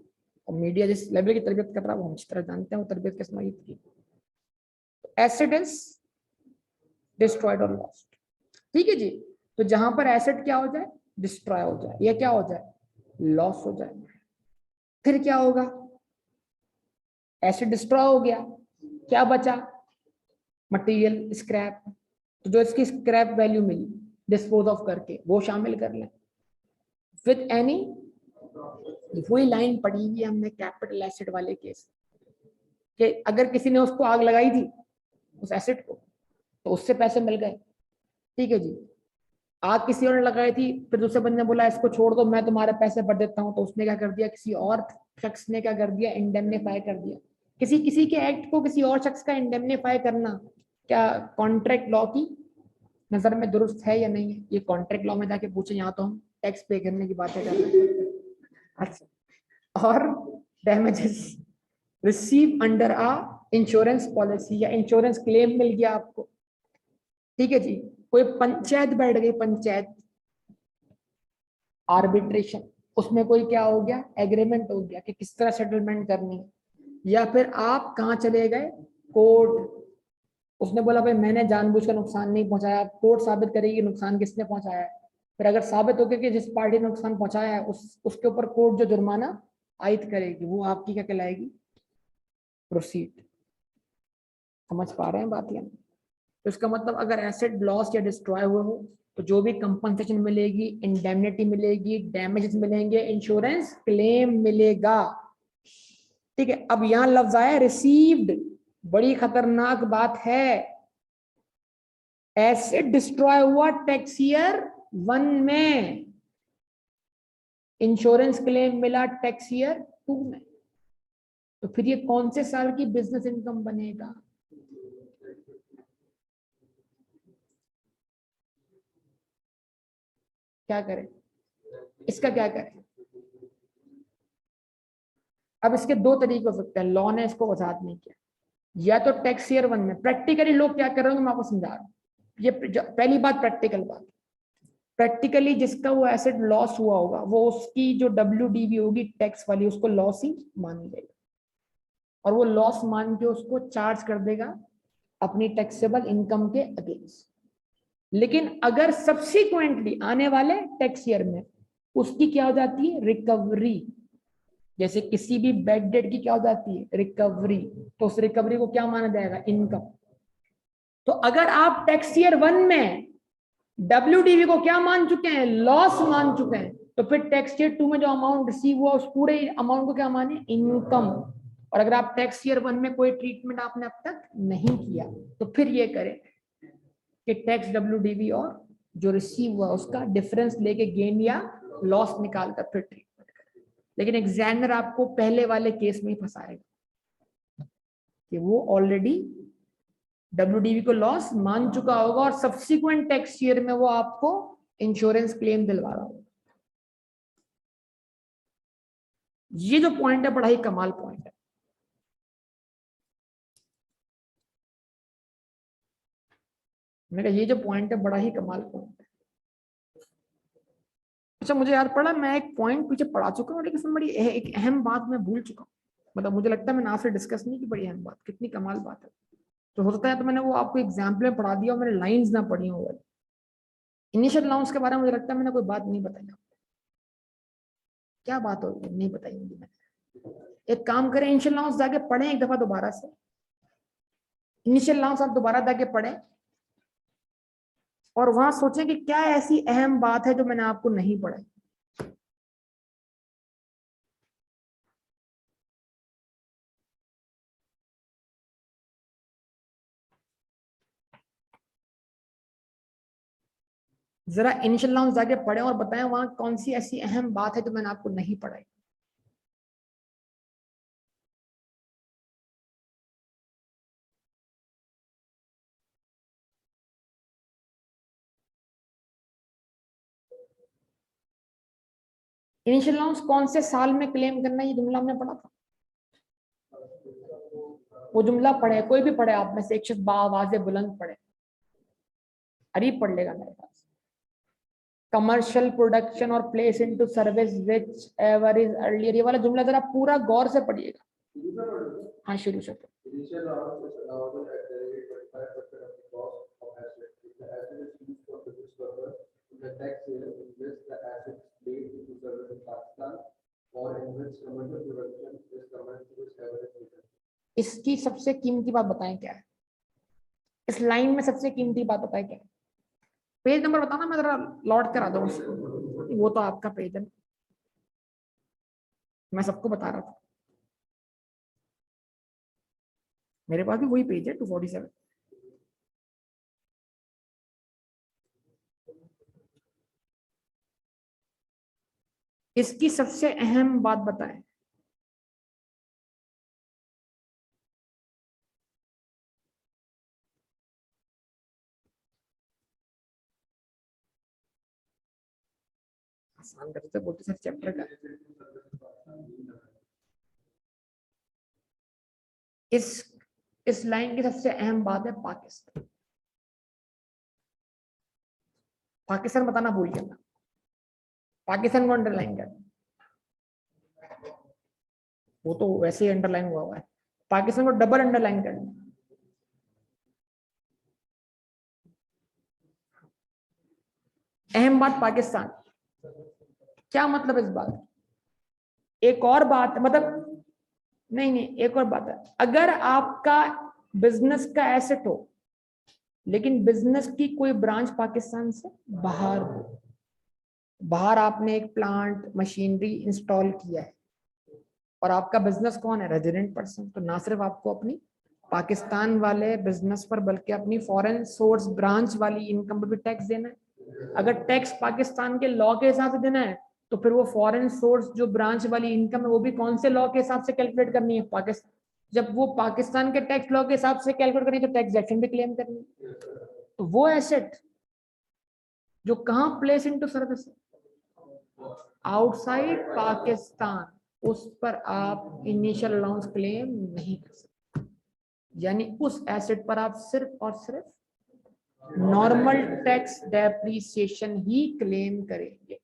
Speaker 1: और मीडिया जिस लेवल की तरबियत कर रहा है वो हम अच्छी तरह जानते हैं वो तरबियत किस नौयत की। एसिड इज डिस्ट्रॉयड और लॉस्ट, ठीक है जी। तो जहां पर एसिड क्या हो जाए, डिस्ट्रॉय हो जाए, या क्या हो जाए, लॉस हो जाए, फिर क्या होगा? एसिड डिस्ट्रॉय हो गया, क्या बचा? Material, scrap. तो जो इसकी स्क्रैप वैल्यू मिली डिस्पोज ऑफ करके वो शामिल कर लें विद एनी, वही लाइन पढ़ी हुई हमने कैपिटल एसिड वाले केस, कि अगर किसी ने उसको आग लगाई थी उस एसिड को, तो उससे पैसे मिल गए, ठीक है जी। आग किसी और ने लगाई थी, फिर दूसरे बंदे ने बोला इसको छोड़ दो, मैं तुम्हारे पैसे भर देता हूँ, तो उसने क्या कर दिया, किसी और शख्स ने क्या कर दिया, इंडेमनीफाई कर दिया। किसी किसी के एक्ट को किसी और शख्स का इंडेमनीफाई करना क्या कॉन्ट्रैक्ट लॉ की नजर में दुरुस्त है या नहीं है? ये कॉन्ट्रैक्ट लॉ में जाके पूछे, यहाँ तो हम टैक्स पे करने की बातें कर रहे हैं। अच्छा, और डैमेजेस रिसीव अंडर आ इंश्योरेंस पॉलिसी, या इंश्योरेंस क्लेम मिल गया आपको, ठीक है जी। कोई पंचायत बैठ गई, पंचायत आर्बिट्रेशन, उसमें कोई क्या हो गया, एग्रीमेंट हो गया कि किस तरह सेटलमेंट करनी है। या फिर आप कहाँ चले गए, कोर्ट, उसने बोला भाई मैंने जानबूझकर नुकसान नहीं पहुंचाया, कोर्ट साबित करेगी नुकसान किसने पहुंचाया है। फिर अगर साबित हो गया कि जिस पार्टी ने नुकसान पहुंचाया है उसके ऊपर कोर्ट जो जुर्माना आयद करेगी, वो आपकी क्या कहलाएगी, प्रोसीड। समझ पा रहे हैं बात या नहीं? तो इसका मतलब अगर एसेट लॉस या डिस्ट्रॉय हुए हो तो जो भी कंपनसेशन मिलेगी, इंडेमनिटी मिलेगी, डैमेजेस मिलेंगे, इंश्योरेंस क्लेम मिलेगा, ठीक है। अब यहां लफ्ज आया रिसीव्ड, बड़ी खतरनाक बात है। एसेट डिस्ट्रॉय हुआ टैक्स ईयर 1 में, इंश्योरेंस क्लेम मिला टैक्स ईयर 2 में, तो फिर ये कौन से साल की बिजनेस इनकम बनेगा? क्या करें, इसका क्या करें? अब इसके दो तरीके हो सकते हैं, लॉ ने इसको वजाहत नहीं किया। या तो टैक्स ईयर 1 में प्रैक्टिकली लोग क्या कर रहे होंगे, मैं आपको समझा रहा हूँ। ये पहली बात प्रैक्टिकल बात, प्रैक्टिकली जिसका वो एसेट लॉस हुआ होगा वो उसकी जो WDV होगी टैक्स वाली, उसको लॉस ही मान लेगा और वो लॉस मान के उसको चार्ज कर देगा अपनी टैक्सेबल इनकम के अगेंस्ट। लेकिन अगर सब्सिक्वेंटली आने वाले टैक्स ईयर में उसकी क्या हो जाती है, रिकवरी, जैसे किसी भी बैड डेट की क्या हो जाती है, रिकवरी, तो उस रिकवरी को क्या माना जाएगा, इनकम। तो अगर आप टैक्स ईयर 1 में WDV को क्या मान चुके हैं, लॉस मान चुके हैं, तो फिर टैक्स ईयर 2 में जो अमाउंट रिसीव हुआ उस पूरे अमाउंट को क्या माने, इनकम। और अगर आप टैक्स ईयर 1 में कोई ट्रीटमेंट आपने अब तक नहीं किया तो फिर ये करें कि टैक्स WDV और जो रिसीव हुआ उसका डिफरेंस लेके गेन या लॉस निकाल कर फिर ट्रीटमेंट करें। लेकिन एग्जामिनर आपको पहले वाले केस में ही फंसाएगा कि वो ऑलरेडी WDV को लॉस मान चुका होगा और सब्सिक्वेंट टैक्स ईयर में वो आपको इंश्योरेंस क्लेम दिलवा रहा होगा। ये जो पॉइंट है बड़ा ही कमाल पॉइंट है। मैंने कहा ये जो पॉइंट है बड़ा ही कमाल पॉइंट है। अच्छा मुझे याद पड़ा, मैं एक पॉइंट पीछे पढ़ा चुका हूँ, लेकिन बड़ी एक अहम बात मैं भूल चुका हूँ। मतलब मुझे लगता है मैंने आपसे डिस्कस नहीं की, बड़ी अहम बात, कितनी कमाल बात है। तो हो सकता है तो मैंने वो आपको एग्जाम्पल में पढ़ा दिया और मैंने लाइंस ना पढ़ी हो। इनिशियल अलाउंस के बारे में मुझे लगता है मैंने कोई बात नहीं बताई। क्या बात होगी नहीं बताई होगी मैंने। एक काम करें, इनिशियल अलाउंस जाके पढ़ें एक दफा दोबारा से। इनिशियल अलाउंस आप दोबारा जाके पढ़ें और वहां सोचें कि क्या ऐसी अहम बात है जो मैंने आपको नहीं पढ़ाई। जरा इनिशियल अलाउंस जाके पढ़ें और बताएं वहां कौन सी ऐसी अहम बात है जो मैंने आपको नहीं पढ़ाई। इनिशियल अलाउंस कौन से साल में क्लेम करना, ये जुमला हमने पढ़ा था। वो जुमला पढ़े, कोई भी पढ़े आप में से एक शख्स बावाज़ बुलंद पढ़े, अरीब पढ़ लेगा मेरे पास। कमर्शियल प्रोडक्शन और place into service which ever is earlier, ये वाला जुमला जरा पूरा गौर से पढ़िएगा। हाँ शुरू से तो इसकी सबसे कीमती बात बताएं क्या है, इस लाइन में सबसे कीमती बात बताएं क्या है। पेज नंबर बताना, मैं जरा लौट कर आ जाऊँ उसको। वो तो आपका पेज है, मैं सबको बता रहा था, मेरे पास भी वही पेज है 247। इसकी सबसे अहम बात बताएं। आसान करते बोलते सर चैप्टर का। इस लाइन की सबसे अहम बात है पाकिस्तान। पाकिस्तान बताना भूल गया ना, पाकिस्तान को अंडरलाइन कर, वो तो वैसे ही अंडरलाइन हुआ है, पाकिस्तान को डबल अंडरलाइन करना। अहम बात पाकिस्तान, क्या मतलब इस बात? एक और बात मतलब नहीं नहीं, एक और बात है, अगर आपका बिजनेस का एसेट हो लेकिन बिजनेस की कोई ब्रांच पाकिस्तान से बाहर हो, बाहर आपने एक प्लांट मशीनरी इंस्टॉल किया है और आपका बिजनेस कौन है? रेजिडेंट पर्सन, तो ना सिर्फ आपको अपनी पाकिस्तान वाले बिजनेस पर बल्कि अपनी फॉरेन सोर्स ब्रांच वाली इनकम पर भी टैक्स देना है। अगर टैक्स पाकिस्तान के लॉ के हिसाब से देना है तो फिर वो फॉरेन सोर्स जो ब्रांच वाली इनकम है वो भी कौन से लॉ के हिसाब से कैलकुलेट करनी है? पाकिस्तान, जब वो पाकिस्तान के टैक्स लॉ के हिसाब से कैलकुलेट करनी है तो टैक्स एक्शन भी क्लेम करनी है। तो वो एसेट जो कहां place into service outside Pakistan, उस पर आप इनिशियल अलाउंस क्लेम नहीं कर सकते, यानी उस एसेट पर आप सिर्फ और सिर्फ नॉर्मल टैक्स डेप्रिसिएशन ही क्लेम करेंगे।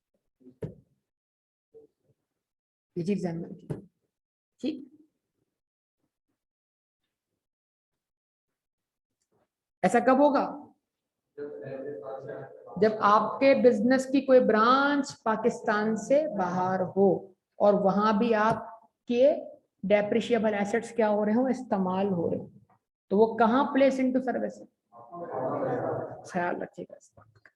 Speaker 1: ये चीज ध्यान में रखिए, ठीक। ऐसा कब होगा? जब आपके बिजनेस की कोई ब्रांच पाकिस्तान से बाहर हो और वहां भी आपके डेप्रिशिएबल एसेट्स क्या हो रहे हो? इस्तेमाल हो रहे हो, तो वो कहां प्लेस इनटू सर्विस है? ख्याल रखिएगा इस बात का।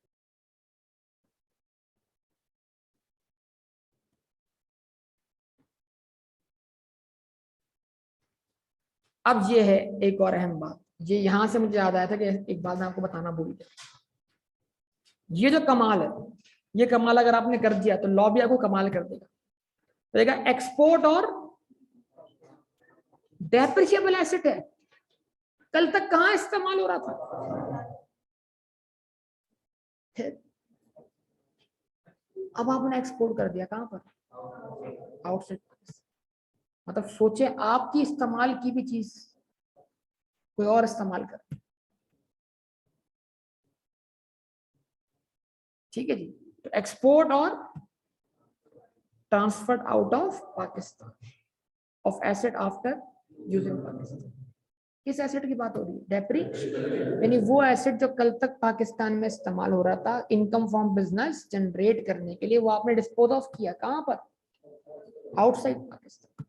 Speaker 1: अब ये है एक और अहम बात, ये यहां से मुझे याद आया था कि एक बात मैं आपको बताना भूल गया। ये जो कमाल है, ये कमाल अगर आपने कर दिया तो लॉ भी आपको कमाल कर देगा। देखा, एक्सपोर्ट और डेप्रिशिएबल एसेट है, कल तक कहां इस्तेमाल हो रहा था? अब आपने एक्सपोर्ट कर दिया कहां पर? आउटसाइड। मतलब सोचे आपकी इस्तेमाल की भी चीज कोई और इस्तेमाल कर, ठीक है जी। तो एक्सपोर्ट और transferred out of Pakistan of asset after using Pakistan, किस एसेट की बात हो रही है? डेप्री, यानी वो एसेट जो कल तक पाकिस्तान में इस्तेमाल हो रहा था इनकम फ्रॉम बिजनेस जनरेट करने के लिए, वो आपने डिस्पोज ऑफ किया कहां पर? आउटसाइड पाकिस्तान,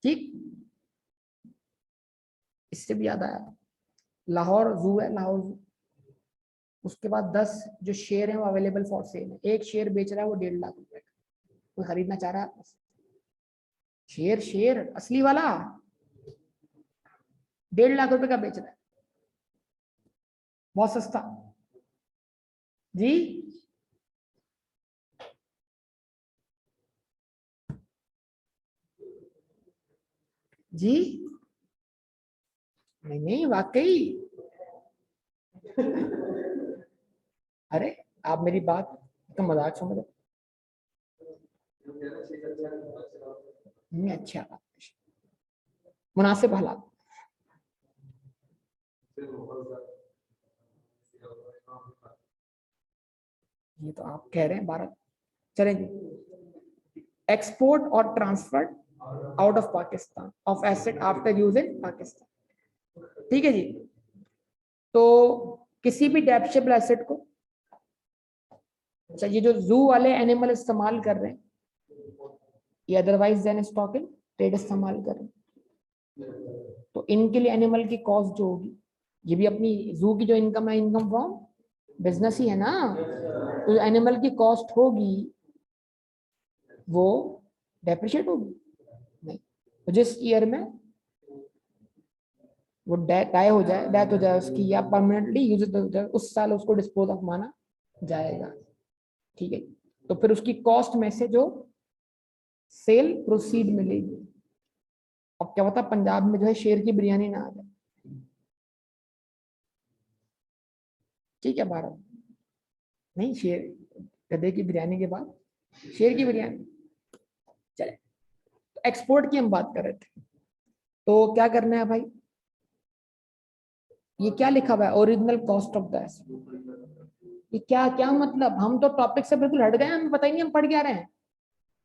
Speaker 1: ठीक। इससे भी याद आया, लाहौर जू है, लाहौर जू, उसके बाद 10 जो शेयर है वो अवेलेबल फॉर सेल है, एक शेयर बेच रहा है वो 1.5 लाख रुपए का, कोई खरीदना चाह रहा है? शेयर शेयर असली वाला 1.5 लाख रुपए का बेच रहा है, बहुत सस्ता जी। जी नहीं नहीं वाकई। अरे आप मेरी बात तो मजाक समझो, नहीं अच्छा मुनासिब हालात, ये तो आप कह रहे हैं भारत चलेंगे। एक्सपोर्ट और transfer out of Pakistan of asset after using Pakistan, ठीक है जी। तो किसी भी डेप्शेबल एसेट को, अच्छा ये जो जू वाले एनिमल इस्तेमाल कर रहे हैं ये otherwise than stock in trade इस्तेमाल कर रहे हैं, तो इनके लिए एनिमल की कॉस्ट जो होगी, ये भी अपनी जू की जो इनकम है इनकम फ्रॉम बिजनेस ही है ना, तो एनिमल की कॉस्ट होगी वो डेप्रिशिएट होगी नहीं, तो जिस ईयर में वो डाई हो जाए, डेथ हो जाए उसकी या परमानेंटली यूज हो जाए, उस साल उसको डिस्पोज ऑफ माना जाएगा, ठीक है। तो फिर उसकी कॉस्ट में से जो सेल प्रोसीड मिलेगी। अब क्या पता पंजाब में जो है शेर की बिरयानी ना आ जाए, ठीक है, भारत नहीं, शेर, गधे की बिरयानी के बाद शेर की बिरयानी। चले, तो एक्सपोर्ट की हम बात कर रहे थे, तो क्या करना है भाई, ये क्या लिखा हुआ है, original cost of the asset. ये क्या क्या मतलब, हम तो टॉपिक से बिल्कुल हट गए, हमें पता ही नहीं हम पढ़ क्या रहे हैं।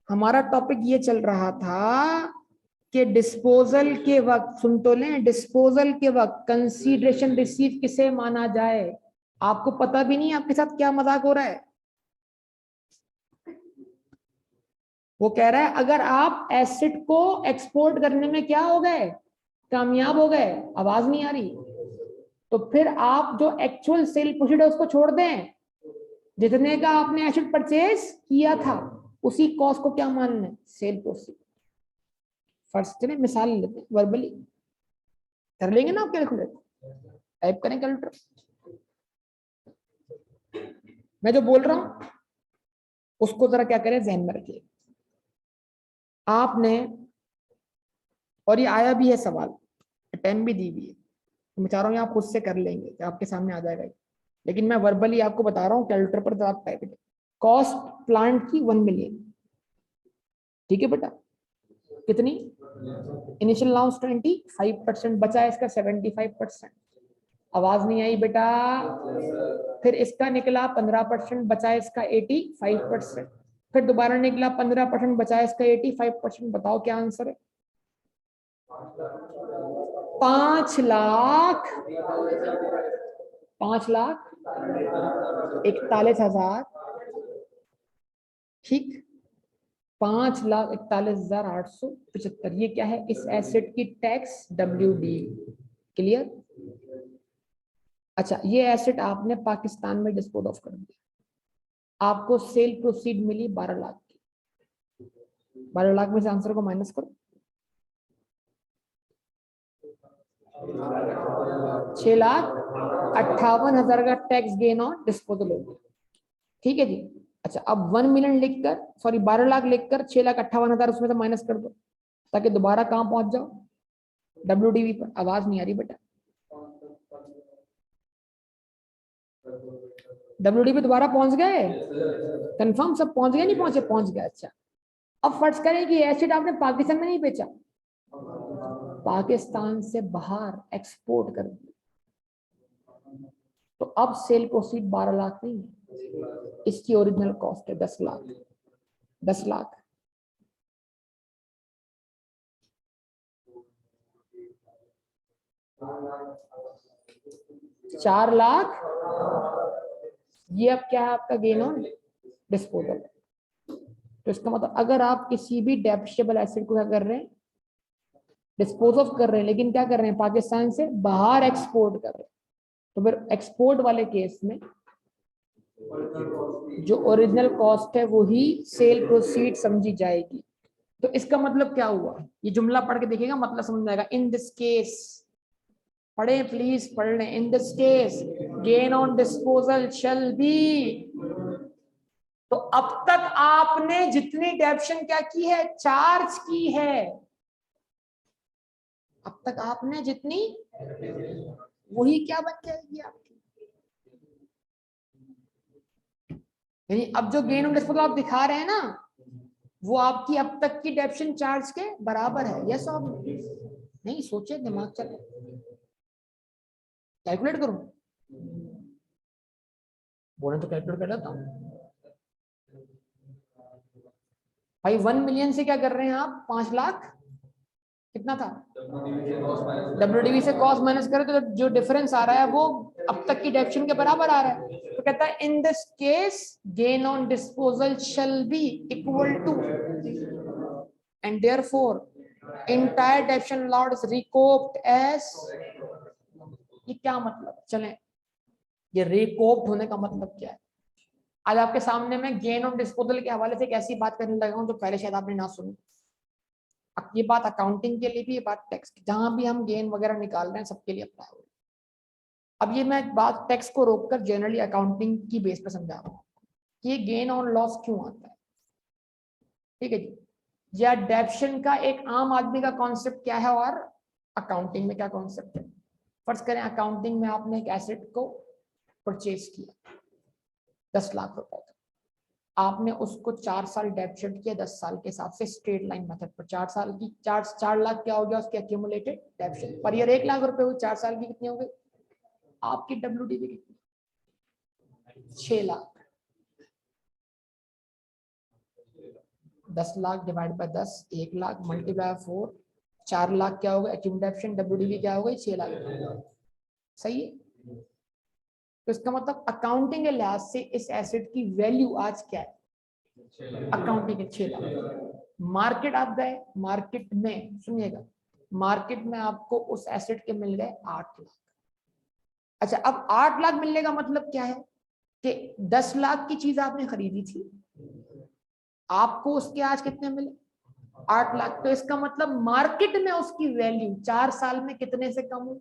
Speaker 1: हमारा टॉपिक ये चल रहा था कि डिस्पोजल के वक्त, सुन तो लें, डिस्पोजल के वक्त कंसीडरेशन रिसीव किसे माना जाए। आपको पता भी नहीं आपके साथ क्या मजाक हो रहा है। वो कह रहा है अगर आप एसेट को एक्सपोर्ट करने में क्या हो गए, कामयाब हो गए, आवाज नहीं आ रही, तो फिर आप जो एक्चुअल सेल प्रोसीड है उसको छोड़ दें, जितने का आपने एसेट परचेज किया था उसी कॉस्ट को क्या मानना है, सेल प्रोसीड। फर्स्ट चले मिसाल लेते हैं, वर्बली कर लेंगे ना, आप कैलकुलेटर टाइप करें कैलकुलेटर। मैं जो बोल रहा हूं उसको जरा क्या करें, ध्यान में रखिए आपने, और ये आया भी है सवाल, अटेम्प्ट भी दी हुई है, तो मैं चाह रहा हूँ आप खुद से कर लेंगे, तो आपके सामने आ जाएगा, लेकिन मैं वर्बली आपको बता रहा हूँ कैलकुलेटर पर आप टाइप करें। कॉस्ट प्लांट की 1 मिलियन, ठीक है बेटा, कितनी, इनिशियल अलाउंस 25%, बचा है इसका 75%। आवाज नहीं आई बेटा, फिर इसका निकला 15%, बचा है इसका 85%, फिर दोबारा निकला 15%, बचा है इसका 85%। बताओ क्या आंसर है, 5,41,41,000, ठीक, 5,41,875। ये क्या है, इस एसेट की टैक्स WD, क्लियर। अच्छा, ये एसेट आपने पाकिस्तान में डिस्पोज ऑफ कर दिया, आपको सेल प्रोसीड मिली 12 लाख की। 12 लाख में से आंसर को माइनस करो, 6,58,000 का टैक्स गेन ऑन डिस्पोजल हो गया, ठीक है जी। अच्छा, अब 1 मिलियन लिखकर, सॉरी 12 लाख लिखकर 6,58,000 उसमें से माइनस कर दो, ताकि दोबारा कहां पहुंच जाओ, WDV पर। आवाज नहीं आ रही बेटा, WDV दोबारा पहुंच गए, कंफर्म सब पहुंच गए, नहीं पहुंचे, पहुंच गए। अच्छा, अब फर्ज करें कि एसिड आपने पाकिस्तान में नहीं बेचा, पाकिस्तान से बाहर एक्सपोर्ट कर दिया, तो अब सेल प्रोसीड 12 लाख नहीं है, इसकी ओरिजिनल कॉस्ट है 10 लाख। 10 लाख, चार लाख, ये अब क्या है आपका गेन ऑन डिस्पोजल। तो इसका मतलब अगर आप किसी भी डेप्रिशिएबल एसेट को क्या कर रहे हैं, डिस्पोज ऑफ कर रहे हैं, लेकिन क्या कर रहे हैं, पाकिस्तान से बाहर एक्सपोर्ट कर रहे हैं, तो फिर एक्सपोर्ट वाले केस में जो ओरिजिनल कॉस्ट है वही सेल प्रोसीड समझी जाएगी। तो इसका मतलब क्या हुआ, ये जुमला पढ़ के देखिएगा, मतलब समझ आएगा। इन दिस केस, पढ़े प्लीज, पढ़ लें। इन this case gain on disposal shall B, तो अब तक आपने जितनी डेप्शन क्या की है, चार्ज की है, अब तक आपने जितनी, वही क्या बन जाएगी आपकी। यानी अब जो गेन ऑन डिस्पोजल आप दिखा रहे हैं ना, वो आपकी अब तक की डेप्शन चार्ज के बराबर है। यस और नहीं, सोचे, दिमाग चले, कैलकुलेट करूं, बोले तो कैलकुलेट कर लेता हूं भाई। 1 मिलियन से क्या कर रहे हैं आप, 5 लाख, कितना था, WDV से कॉस्ट माइनस करें तो जो डिफरेंस आ रहा है वो अब तक की डेप्शन के बराबर आ रहा है। तो कहता है in this case gain on disposal shall be equal to, and therefore entire depreciation allowed is recouped as. ये क्या मतलब, चलें, ये रिकोप्ड होने का मतलब क्या है। आज आपके सामने मैं गेन ऑन डिस्पोजल के हवाले से एक ऐसी बात करने लगा हूं जो पहले शायद आपने ना सुनी। अब ये बात अकाउंटिंग के लिए भी, ये बात टैक्स की, जहां भी हम गेन वगैरह निकाल रहे हैं सबके लिए अप्लाई हो रही है। अब ये मैं बात टैक्स को रोककर जनरली अकाउंटिंग की बेस पर समझा रहा हूँ कि ये गेन और लॉस क्यों आता है। ठीक है जी, या डेप्शन का एक आम आदमी का कॉन्सेप्ट क्या है और अकाउंटिंग में क्या कॉन्सेप्ट है। फर्ज करें अकाउंटिंग में आपने एक एसेट को परचेज किया 10 लाख रुपए का, आपने उसको 4 साल डेप्शन किया 10 साल के हिसाब से स्ट्रेट लाइन मेथड पर। 4 साल की 4 लाख क्या हो गया उसके एक्यूमुलेटेड डेप्शन पर ईयर 1 लाख रुपए हुई, 4 साल की कितनी हो गई आपकी डब्ल्यूडीवी कितनी 6 lakh. 10 lakh divide by 10 1 lakh multiply 4 4 lakh क्या होगा एक्यूमुलेशन डब्ल्यूडीवी क्या हो गई 6 लाख। सही है। तो इसका मतलब अकाउंटिंग के लिहाज से इस एसेट की वैल्यू आज क्या है अकाउंटिंग के 6 लाख। मार्केट आप गए, मार्केट में सुनिएगा, मार्केट में आपको उस एसेट के मिल गए 8 लाख। अच्छा अब 8 लाख मिलने का मतलब क्या है कि 10 लाख की चीज आपने खरीदी थी, आपको उसके आज कितने मिले 8 लाख। तो इसका मतलब मार्केट में उसकी वैल्यू 4 साल में कितने से कम हुई,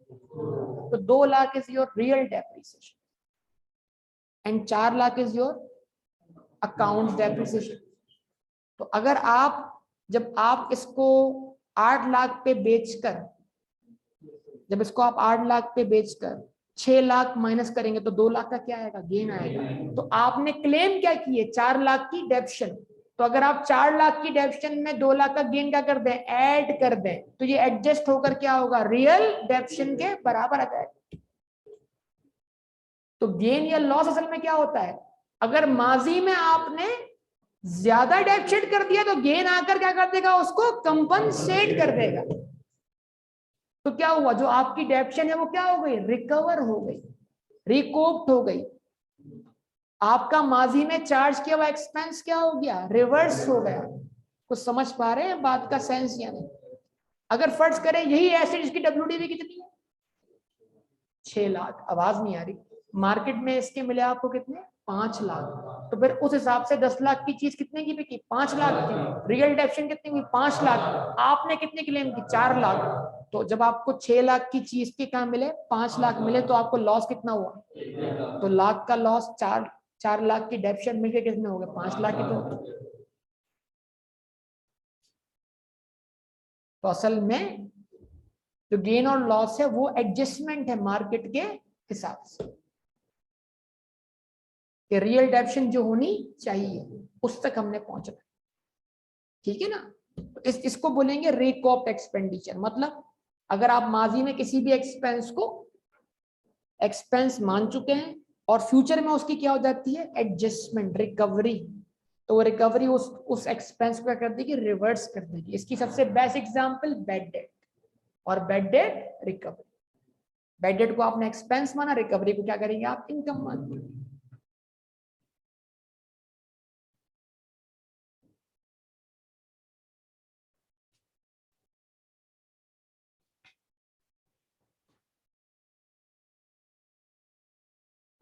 Speaker 1: तो 2 lakh is your real depreciation and 4 lakh is your account depreciation. तो अगर आप जब आप इसको 8 लाख पे बेचकर, जब इसको आप 8 लाख पे बेचकर 6 लाख माइनस करेंगे तो 2 लाख का क्या आएगा गेन आएगा। तो आपने क्लेम क्या किए 4 लाख की डेप्शन, तो अगर आप 4 लाख की डेप्शन में 2 लाख का गेन क्या कर दें ऐड कर दें तो ये एडजस्ट होकर क्या होगा रियल डेप्शन के बराबर आ जाएगा। तो गेन या लॉस असल में क्या होता है, अगर माजी में आपने ज्यादा डेप्शन कर दिया तो गेन आकर क्या कर देगा उसको कंपनसेट कर देगा। तो क्या हुआ जो आपकी डेप्शन है वो क्या हो गई रिकवर हो गई, रिकोप्ट हो गई। आपका माजी में चार्ज किया हुआ एक्सपेंस क्या हो गया रिवर्स हो गया। कुछ समझ पा रहे हैं बात का सेंस या नहीं। अगर फर्ज करें यही एसेट इसकी डब्ल्यूडीवी कितनी है 6 लाख, आवाज नहीं आ रही, मार्केट में इसके मिले आपको कितने 5 लाख, तो फिर उस हिसाब से 10 लाख की चीज कितने की बिकी 5 लाख की, रियल डेप्शन कितनी हुई 5 लाख, आपने कितने क्लेम की 4 लाख। तो जब आपको 6 लाख की चीज के कहाँ मिले 5 लाख मिले तो आपको लॉस कितना हुआ, तो लाख का लॉस 4 लाख की डेप्शन मिलकर कितने हो गए 5 लाख की। तो असल में जो गेन और लॉस है वो एडजस्टमेंट है मार्केट के हिसाब से, कि रियल डेप्शन जो होनी चाहिए उस तक हमने पहुंचना। ठीक है ना। इसको बोलेंगे रिकॉप्ट एक्सपेंडिचर। मतलब अगर आप माजी में किसी भी एक्सपेंस को एक्सपेंस मान चुके हैं और फ्यूचर में उसकी क्या हो जाती है एडजस्टमेंट रिकवरी, तो वो रिकवरी उस एक्सपेंस को क्या कर देगी रिवर्स कर देगी। इसकी सबसे बेस्ट एग्जांपल बैड डेट, और bad debt recovery. Bad debt को आपने एक्सपेंस माना, रिकवरी को क्या करेंगे आप इनकम मानेंगे।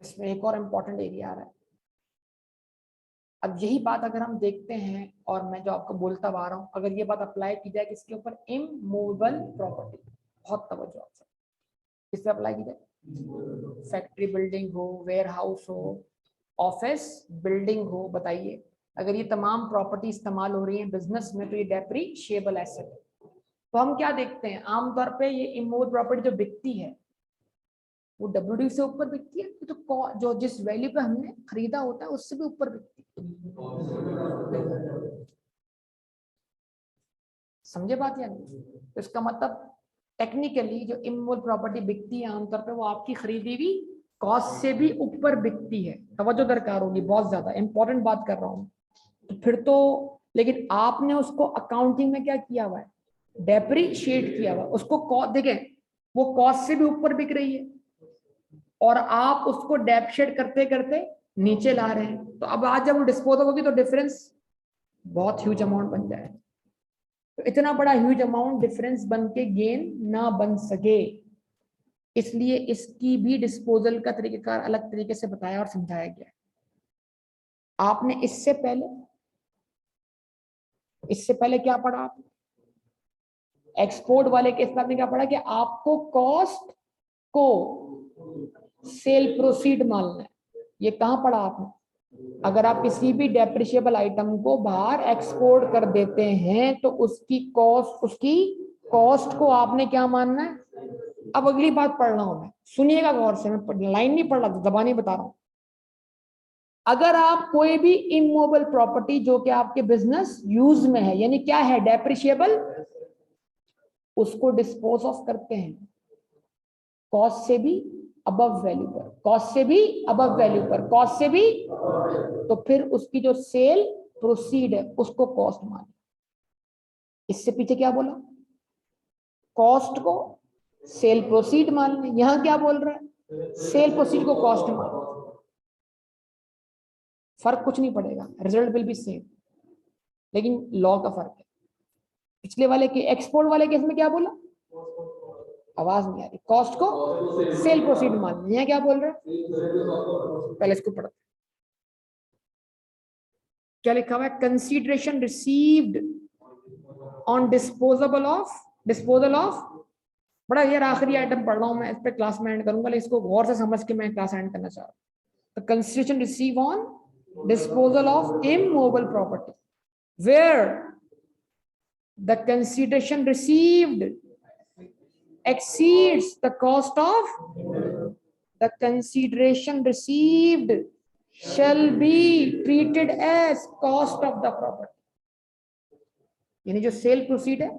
Speaker 1: इसमें एक और इम्पोर्टेंट एरिया आ रहा है। अब यही बात अगर हम देखते हैं और मैं जो आपको बोलता आ रहा हूं, अगर ये बात अप्लाई की जाए किसके ऊपर इमूवेबल प्रॉपर्टी, बहुत तवज्जो आपसे, किस पे अप्लाई की जाए फैक्ट्री बिल्डिंग हो, वेयर हाउस हो, ऑफिस बिल्डिंग हो, बताइए अगर ये तमाम प्रॉपर्टी इस्तेमाल हो रही है बिजनेस में तो ये डेप्रीशिएबल एसेट है। तो हम क्या देखते हैं आमतौर पे ये इमूवेबल प्रॉपर्टी जो बिकती है वो डब्ल्यूडी से ऊपर बिकती है, तो जो जिस वैल्यू पे हमने खरीदा होता है उससे भी ऊपर बिकती है। समझे बात या नहीं। तो इसका मतलब टेक्निकली जो इमूवेबल प्रॉपर्टी बिकती है आमतौर पे वो आपकी खरीदी हुई कॉस्ट से भी ऊपर बिकती है। तवज्जो दरकार होगी, बहुत ज्यादा इंपॉर्टेंट बात कर रहा हूँ। तो फिर तो लेकिन आपने उसको अकाउंटिंग में क्या किया हुआ है डेप्रीशिएट किया हुआ, उसको देखें वो कॉस्ट से भी ऊपर बिक रही है और आप उसको डेप्रिशिएट करते करते नीचे ला रहे हैं। तो अब आज जब वो डिस्पोजल होगी तो डिफरेंस बहुत ह्यूज अमाउंट बन जाए। तो इतना बड़ा ह्यूज अमाउंट डिफरेंस बन के गेन ना बन सके, इसलिए इसकी भी डिस्पोजल का तरीकेकार अलग तरीके से बताया और समझाया गया है। आपने इससे पहले क्या पढ़ा आप एक्सपोर्ट वाले केस में आपने क्या पढ़ा कि आपको कॉस्ट को सेल प्रोसीड मानना है। ये कहां पढ़ा आपने अगर आप किसी भी डेप्रिशिएबल आइटम को बाहर एक्सपोर्ट कर देते हैं तो उसकी कॉस्ट को आपने क्या मानना है। अब अगली बात पढ़ रहा हूं मैं, सुनिएगा गौर से, मैं लाइन नहीं पढ़ रहा, जबानी बता रहा हूं। अगर आप कोई भी इमूवेबल प्रॉपर्टी जो कि आपके बिजनेस यूज में है, यानी क्या है, डेप्रिशिएबल, उसको डिस्पोज ऑफ करते हैं कॉस्ट से भी अबव वैल्यू पर, कॉस्ट से भी अबव वैल्यू पर, कॉस्ट से भी, तो फिर उसकी जो सेल प्रोसीड है उसको कॉस्ट माने। इससे पीछे क्या बोला, कॉस्ट को सेल प्रोसीड मान ले, यहां क्या बोल रहा है, सेल प्रोसीड को कॉस्ट मान। फर्क कुछ नहीं पड़ेगा, रिजल्ट विल बी सेम, लेकिन लॉ का फर्क है। पिछले वाले के एक्सपोर्ट वाले केस में क्या बोला, आवाज नहीं आ रही, कॉस्ट को सेल प्रोसीड मान, यहां क्या बोल रहे हैं, पहले इसको पढ़ो क्या लिखा हुआ है, consideration received on disposal of, बड़ा यार आखिरी आइटम पढ़ रहा हूं मैं, इस पे क्लास में एंड करूंगा, लेकिन इसको गौर से समझ के मैं क्लास एंड करना चाह रहा हूं। तो consideration receive on disposal of immobile property where the consideration received exceeds the cost of the consideration received shall be treated as cost of the property। यानी जो सेल प्रोसीड है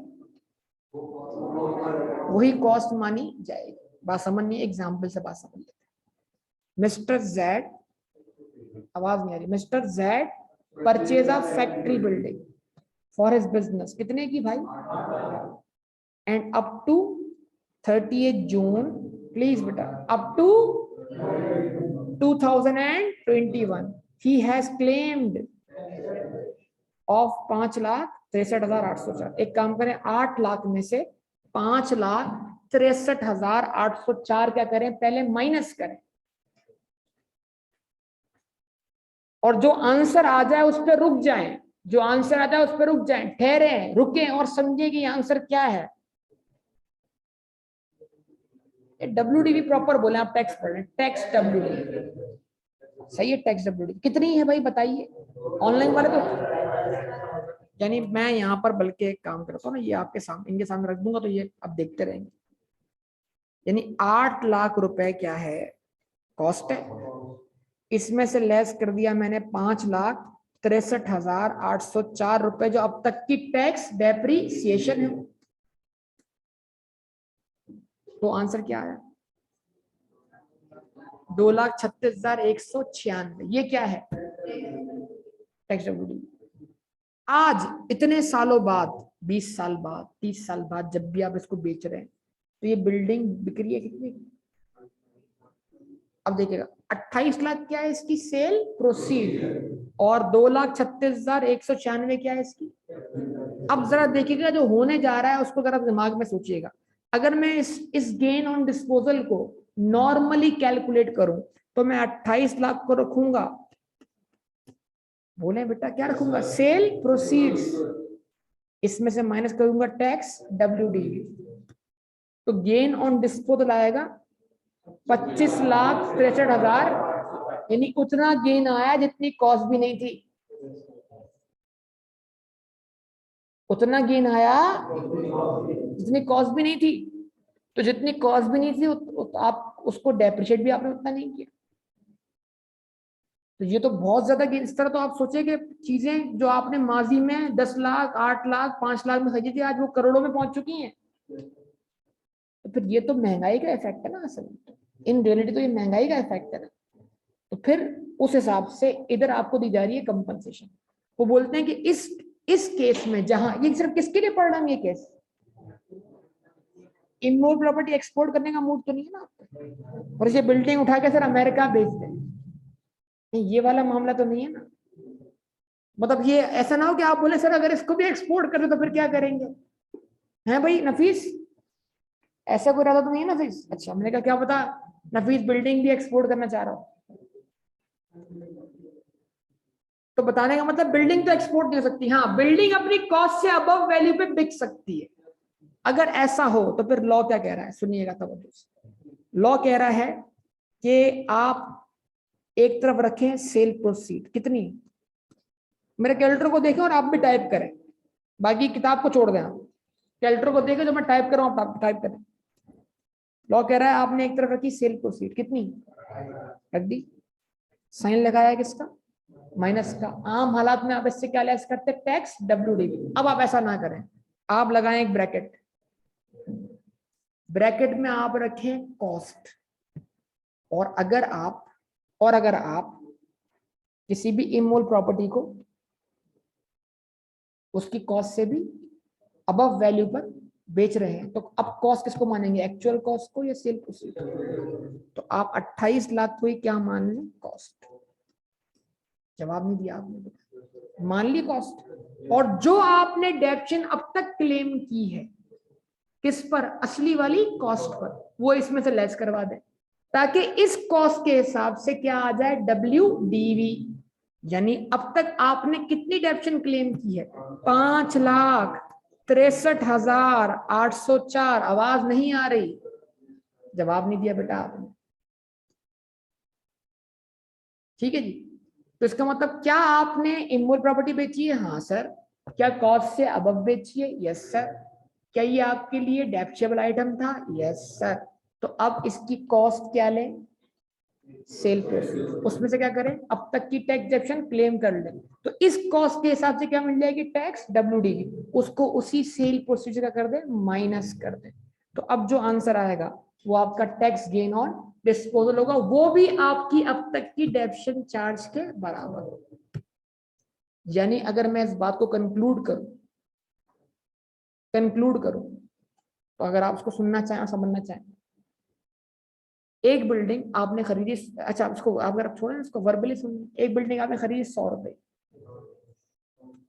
Speaker 1: वही कॉस्ट मानी जाएगी। बात समझनी, एग्जाम्पल से बात समझ लेते हैं। मिस्टर जेड, आवाज नहीं आ रही, mister Z purchase a factory building for his business, कितने की भाई, and up to 30th June, please बेटा, अप टू 2021 ही हैज क्लेम्ड ऑफ 5,63,804। एक काम करें, 8 लाख में से 5,63,804 क्या करें, पहले माइनस करें, और जो आंसर आ जाए उस पर रुक जाएं, जो आंसर आ जाए उस पर रुक जाएं, ठहरे, रुके और समझे कि आंसर क्या है। WDV प्रॉपर बोले, आप टैक्स पढ़ रहे हैं, टैक्स WDV सही है, टैक्स WDV कितनी है भाई बताइए, ऑनलाइन वाले तो, यानी मैं यहाँ पर बल्कि एक काम करता हूँ ना, ये आपके सामने, इनके सामने रख दूंगा तो ये अब देखते रहेंगे। यानी 8 लाख रुपए क्या है, कॉस्ट है, इसमें से लेस कर दिया मैंने 5,63,804 रुपए, जो अब तक की टैक्स डेप्रीसिएशन है। तो आंसर क्या आया, 2,36,196। ये क्या है, टैक्स WDV। आज इतने सालों बाद, 20 साल बाद, 30 साल बाद, जब भी आप इसको बेच रहे हैं तो ये बिल्डिंग बिक रही है कितनी, अब देखिएगा 28 लाख क्या है इसकी सेल प्रोसीड, और 2,36,196 क्या है इसकी। अब जरा देखिएगा जो होने जा रहा है उसको जरा दिमाग में सोचिएगा। अगर मैं इस गेन ऑन डिस्पोजल को नॉर्मली कैलकुलेट करूं तो मैं 28 लाख को रखूंगा, बोले बेटा क्या रखूंगा, सेल प्रोसीड्स, इसमें से माइनस करूंगा टैक्स WDV, तो गेन ऑन डिस्पोजल आएगा 25,63,000, यानी उतना गेन आया जितनी कॉस्ट भी नहीं थी, उतना गेन आया जितनी कॉस्ट भी नहीं थी। तो जितनी कॉस्ट भी नहीं थी आप उसको डेप्रिशिएट भी आपने उतना नहीं किया, तो ये तो बहुत ज्यादा गेन। इस तरह तो आप सोचे कि चीजें जो आपने माजी में 10 लाख, 8 लाख, 5 लाख में खरीदी थी, आज वो करोड़ों में पहुंच चुकी हैं। तो फिर ये तो महंगाई का इफेक्ट है ना, असल इन रियलिटी तो ये महंगाई का इफेक्ट है ना। तो फिर उस हिसाब से इधर आपको दी जा रही है कंपनसेशन। वो बोलते हैं कि इस केस में, जहां ये सिर्फ किसके लिए पढ़ रहा हूं ये केस, इमूवेबल प्रॉपर्टी एक्सपोर्ट करने का मूड तो नहीं है ना आपको, और इसे बिल्डिंग उठा के सर अमेरिका भेज दें, ये वाला मामला तो नहीं है ना। मतलब ये ऐसा ना हो कि आप बोले सर अगर इसको भी एक्सपोर्ट कर दे तो फिर क्या करेंगे, है भाई नफीस, ऐसा कोई इरादा तो नहीं है नफीस। अच्छा, मैंने कहा क्या पता नफीस बिल्डिंग भी एक्सपोर्ट करना चाह रहा हो, तो बताने का मतलब बिल्डिंग तो एक्सपोर्ट नहीं हो सकती, हाँ बिल्डिंग अपनी कॉस्ट से अबव वैल्यू पे बिक सकती है। अगर ऐसा हो तो फिर लॉ क्या कह रहा है, सुनिएगा तवज्जो से। लॉ कह रहा है कि आप एक तरफ रखें सेल प्रोसीड कितनी, मेरे कैलकुलेटर को देखें और आप भी टाइप करें, बाकी किताब को छोड़ दें, आप कैलकुलेटर को देखें जो मैं टाइप कर रहा हूं आप टाइप करें। लॉ कह रहा है आपने एक तरफ रखी सेल प्रोसीड कितनी, रख दी, साइन लगाया किसका, माइनस का। आम हालात में आप इससे क्या लेस करते हैं, टैक्स WDV। अब आप ऐसा ना करें, आप लगाएं एक ब्रैकेट, ब्रैकेट में आप रखें कॉस्ट, और अगर आप किसी भी इमोल प्रॉपर्टी को उसकी कॉस्ट से भी अबव वैल्यू पर बेच रहे हैं, तो अब कॉस्ट किसको मानेंगे, एक्चुअल कॉस्ट को या सेल प्रोसीड। तो आप 28 लाख को ही क्या मान लें, कॉस्ट। जवाब नहीं दिया आपने, मान ली कॉस्ट। और जो आपने डेप्शन अब तक क्लेम की है किस पर, असली वाली कॉस्ट पर, वो इसमें से लेस करवा दें, ताकि इस कॉस्ट के हिसाब से क्या आ जाए, WDV। यानी अब तक आपने कितनी डेप्शन क्लेम की है, 5,63,804। आवाज नहीं आ रही, जवाब नहीं दिया बेटा आपने, ठीक है जी। तो इसका मतलब क्या आपने इमोल प्रॉपर्टी बेची है, हाँ सर। क्या कॉस्ट से अबव बेची है, यस सर। क्या ये आपके लिए डेप्शेबल आइटम था, यस सर। तो अब इसकी कॉस्ट क्या लें, सेल प्रोसीड, उसमें से क्या करें, अब तक की टैक्स एक्सेप्शन क्लेम कर लें। तो इस कॉस्ट के हिसाब से क्या मिल जाएगी, टैक्स WDV, उसको उसी सेल प्रोसीड का कर दें, माइनस कर दें। तो अब जो आंसर आएगा वो आपका टैक्स गेन ऑन डिस्पोजल होगा, वो भी आपकी अब तक की डेप्शन चार्ज के बराबर। यानी अगर मैं इस बात को कंक्लूड करूं, तो अगर आप उसको सुनना चाहें और समझना चाहें, एक बिल्डिंग आपने खरीदी, अच्छा उसको अगर आप छोड़ें इसको वर्बली सुन, एक बिल्डिंग आपने खरीदी 100 रुपए,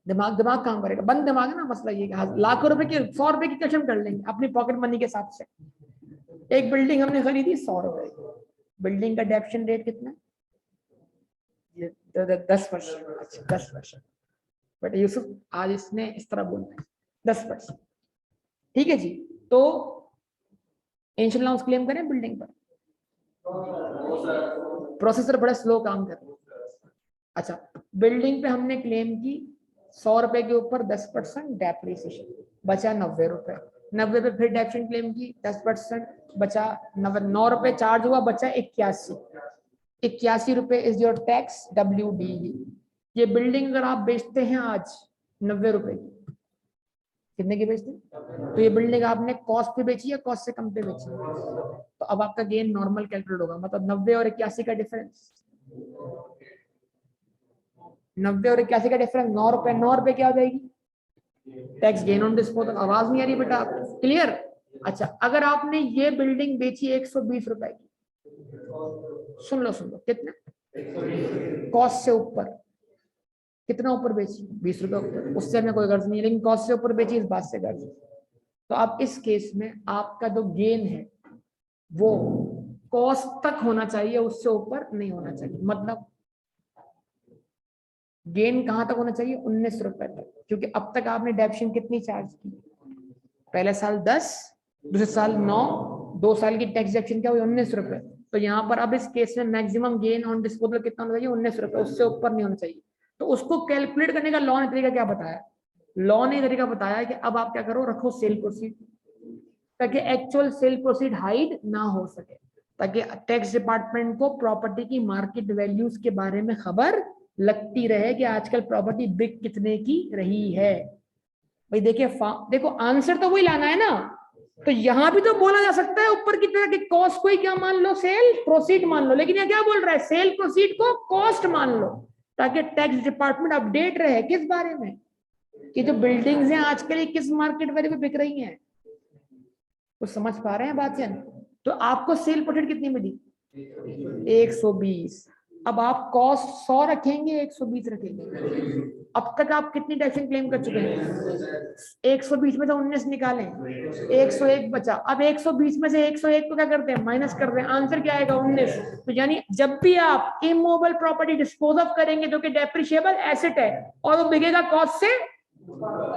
Speaker 1: दिमाग काम करेगा, बंद दिमाग है ना, मसला ये लाखों रुपए की 100 रुपए की कस्टम कर लेंगे अपनी पॉकेट मनी के हिसाब से। एक बिल्डिंग हमने खरीदी 100 रुपए, बिल्डिंग का डेप्शन रेट कितना, 10%। अच्छा 10%, बट यूसुफ आज इसने इस तरह बोलना है 10%, ठीक है जी। तो इंश्योरेंस अलाउंस क्लेम करें बिल्डिंग पर, प्रोसेसर बड़ा स्लो काम कर रहा है। अच्छा, बिल्डिंग पे हमने क्लेम की 100 रुपए के ऊपर 10% डेप्रिसिएशन, बचा 90 रुपए। 90 पे फिर डेप्रिसिएशन क्लेम की 10%, बचा 9 रुपए चार्ज हुआ, बचा 81 रुपए इज योर टैक्स WDV। ये बिल्डिंग अगर आप बेचते हैं आज 90 रुपए की, कितने की बेचते हैं, तो ये बिल्डिंग आपने कॉस्ट पे बेची है, कॉस्ट से कम पे बेची है, तो अब आपका गेन नॉर्मल कैलकुलेट होगा, मतलब 90 और 81 का डिफरेंस, 90 और 81 का डिफरेंस 9 रुपए, 9 रुपए क्या हो जाएगी, टैक्स गेन ऑन डिस्पोजल। आवाज नहीं आ रही बेटा आपको, क्लियर। अच्छा, अगर आपने ये बिल्डिंग बेची 120 रुपए की, सुन लो कितना, कॉस्ट से ऊपर, कितना ऊपर बेची, 20 रुपए ऊपर, उससे हमें कोई गर्ज नहीं है, लेकिन कॉस्ट से ऊपर बेची, इस बात से गर्ज। तो अब इस केस में आपका जो गेन है वो कॉस्ट तक होना चाहिए, उससे ऊपर नहीं होना चाहिए। मतलब गेन कहां तक होना चाहिए, 19 रुपए तक, क्योंकि अब तक आपने डेप्शन कितनी चार्ज की, पहले साल 10, दूसरे साल 9, 2 साल की टैक्स डेप्शन क्या हुई, 19 रुपए। तो यहाँ पर अब इस केस में मैक्सिमम गेन ऑन डिस्पोजल कितना होना चाहिए, 19 रुपए, उससे ऊपर नहीं होना चाहिए। तो उसको कैलकुलेट करने का लॉ ने तरीका क्या बताया, लॉ ने तरीका बताया कि अब आप क्या करो, रखो सेल प्रोसीड, ताकि एक्चुअल सेल प्रोसीड हाइड ना हो सके, ताकि टैक्स डिपार्टमेंट को प्रॉपर्टी की मार्केट वैल्यूज के बारे में खबर लगती रहे कि आजकल प्रॉपर्टी बिक कितने की रही है। भाई देखिए, देखो आंसर तो वही लाना है ना, तो यहां भी तो बोला जा सकता है ऊपर की तरह कि कॉस्ट को ही क्या मान लो, सेल प्रोसीड मान लो, लेकिन ये क्या बोल रहा है, सेल प्रोसीड को कॉस्ट मान लो, ताकि टैक्स डिपार्टमेंट अपडेट रहे किस बारे में, कि जो बिल्डिंग्स हैं आजकल किस मार्केट वैल्यू पे बिक रही हैं। कुछ समझ पा रहे हैं बात है। तो आपको सेल प्रोसीड कितनी मिली, 120। अब आप कॉस्ट 100 रखेंगे, 120 रखेंगे। अब तक आप कितनी टैक्सेशन क्लेम कर चुके हैं, 120 में से 19 निकालें, 101 बचा। अब 120 में से 101 को क्या करते हैं, माइनस कर रहे हैं, आंसर क्या आएगा, 19। तो यानी जब भी आप इमूवेबल प्रॉपर्टी डिस्पोज ऑफ करेंगे जो कि डेप्रिशिएबल एसेट है और वो बिकेगा कॉस्ट से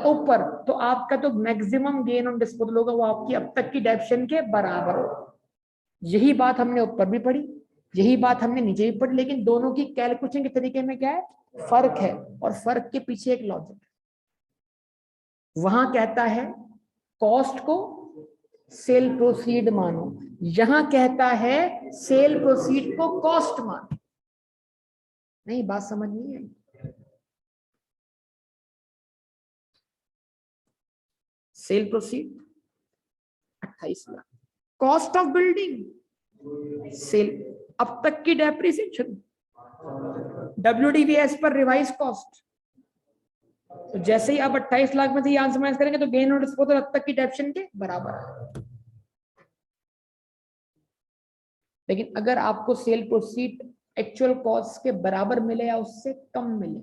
Speaker 1: ऊपर, तो आपका तो मैक्सिमम गेन ऑन डिस्पोजल होगा वो आपकी अब तक की डेप्शन के बराबर होगा। यही बात हमने ऊपर भी पढ़ी, यही बात हमने नीचे भी पढ़ी, लेकिन दोनों की कैलकुलेशन के तरीके में क्या है, फर्क है, और फर्क के पीछे एक लॉजिक है। वहां कहता है कॉस्ट को सेल प्रोसीड मानो, यहां कहता है सेल प्रोसीड को कॉस्ट मानो। नहीं, बात समझ नहीं है। Sale proceed 28 lakh, cost of building sale, अब तक की डेप्रिसिएशन WDV पर रिवाइज कॉस्ट। तो जैसे ही आप 28 लाख में से आंसर माइनस करेंगे तो गेन और डिस्पोजल अब तक की डेप्रिसिएशन के बराबर है। लेकिन अगर आपको सेल प्रोसीड एक्चुअल कॉस्ट के बराबर मिले या उससे कम मिले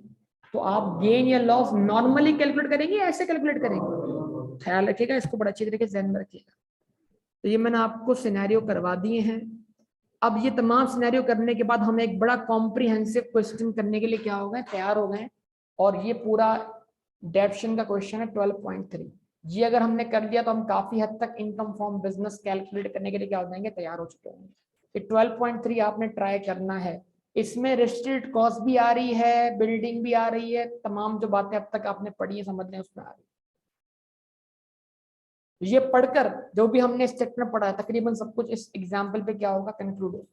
Speaker 1: तो आप गेन या लॉस नॉर्मली कैलकुलेट करेंगे या ऐसे कैलकुलेट करेंगे? ख्याल रखिएगा, इसको बड़ा अच्छी तरीके से ध्यान में रखिएगा। तो ये मैंने आपको सिनेरियो करवा दिए हैं। अब ये तमाम सिनेरियो करने के बाद हम एक बड़ा कॉम्प्रिहेंसिव क्वेश्चन करने के लिए क्या हो गए, तैयार हो गए। और ये पूरा डेप्शन का क्वेश्चन है 12.3। ये अगर हमने कर लिया तो हम काफी हद तक इनकम फ्रॉम बिजनेस कैलकुलेट करने के लिए क्या हो जाएंगे, तैयार हो चुके होंगे। 12.3 आपने ट्राई करना है। इसमें रेस्ट्रिक्टेड कॉस्ट भी आ रही है, बिल्डिंग भी आ रही है, तमाम जो बातें अब तक आपने पढ़ी है समझने उसमें आ रही है। ये पढ़कर जो भी हमने इस चैप्टर में पढ़ा है तकरीबन सब कुछ इस एग्जाम्पल पे क्या होगा, कंक्लूड होगा।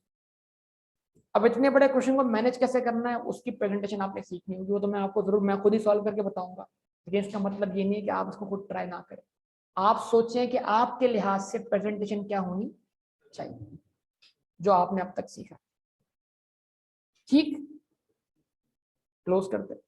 Speaker 1: अब इतने बड़े क्वेश्चन को मैनेज कैसे करना है उसकी प्रेजेंटेशन आपने सीखनी होगी, वो तो मैं आपको जरूर मैं खुद ही सॉल्व करके बताऊंगा। लेकिन इसका मतलब ये नहीं है कि आप उसको खुद ट्राई ना करें। आप सोचें कि आपके लिहाज से प्रेजेंटेशन क्या होनी चाहिए जो आपने अब तक सीखा। ठीक, क्लोज करते हैं।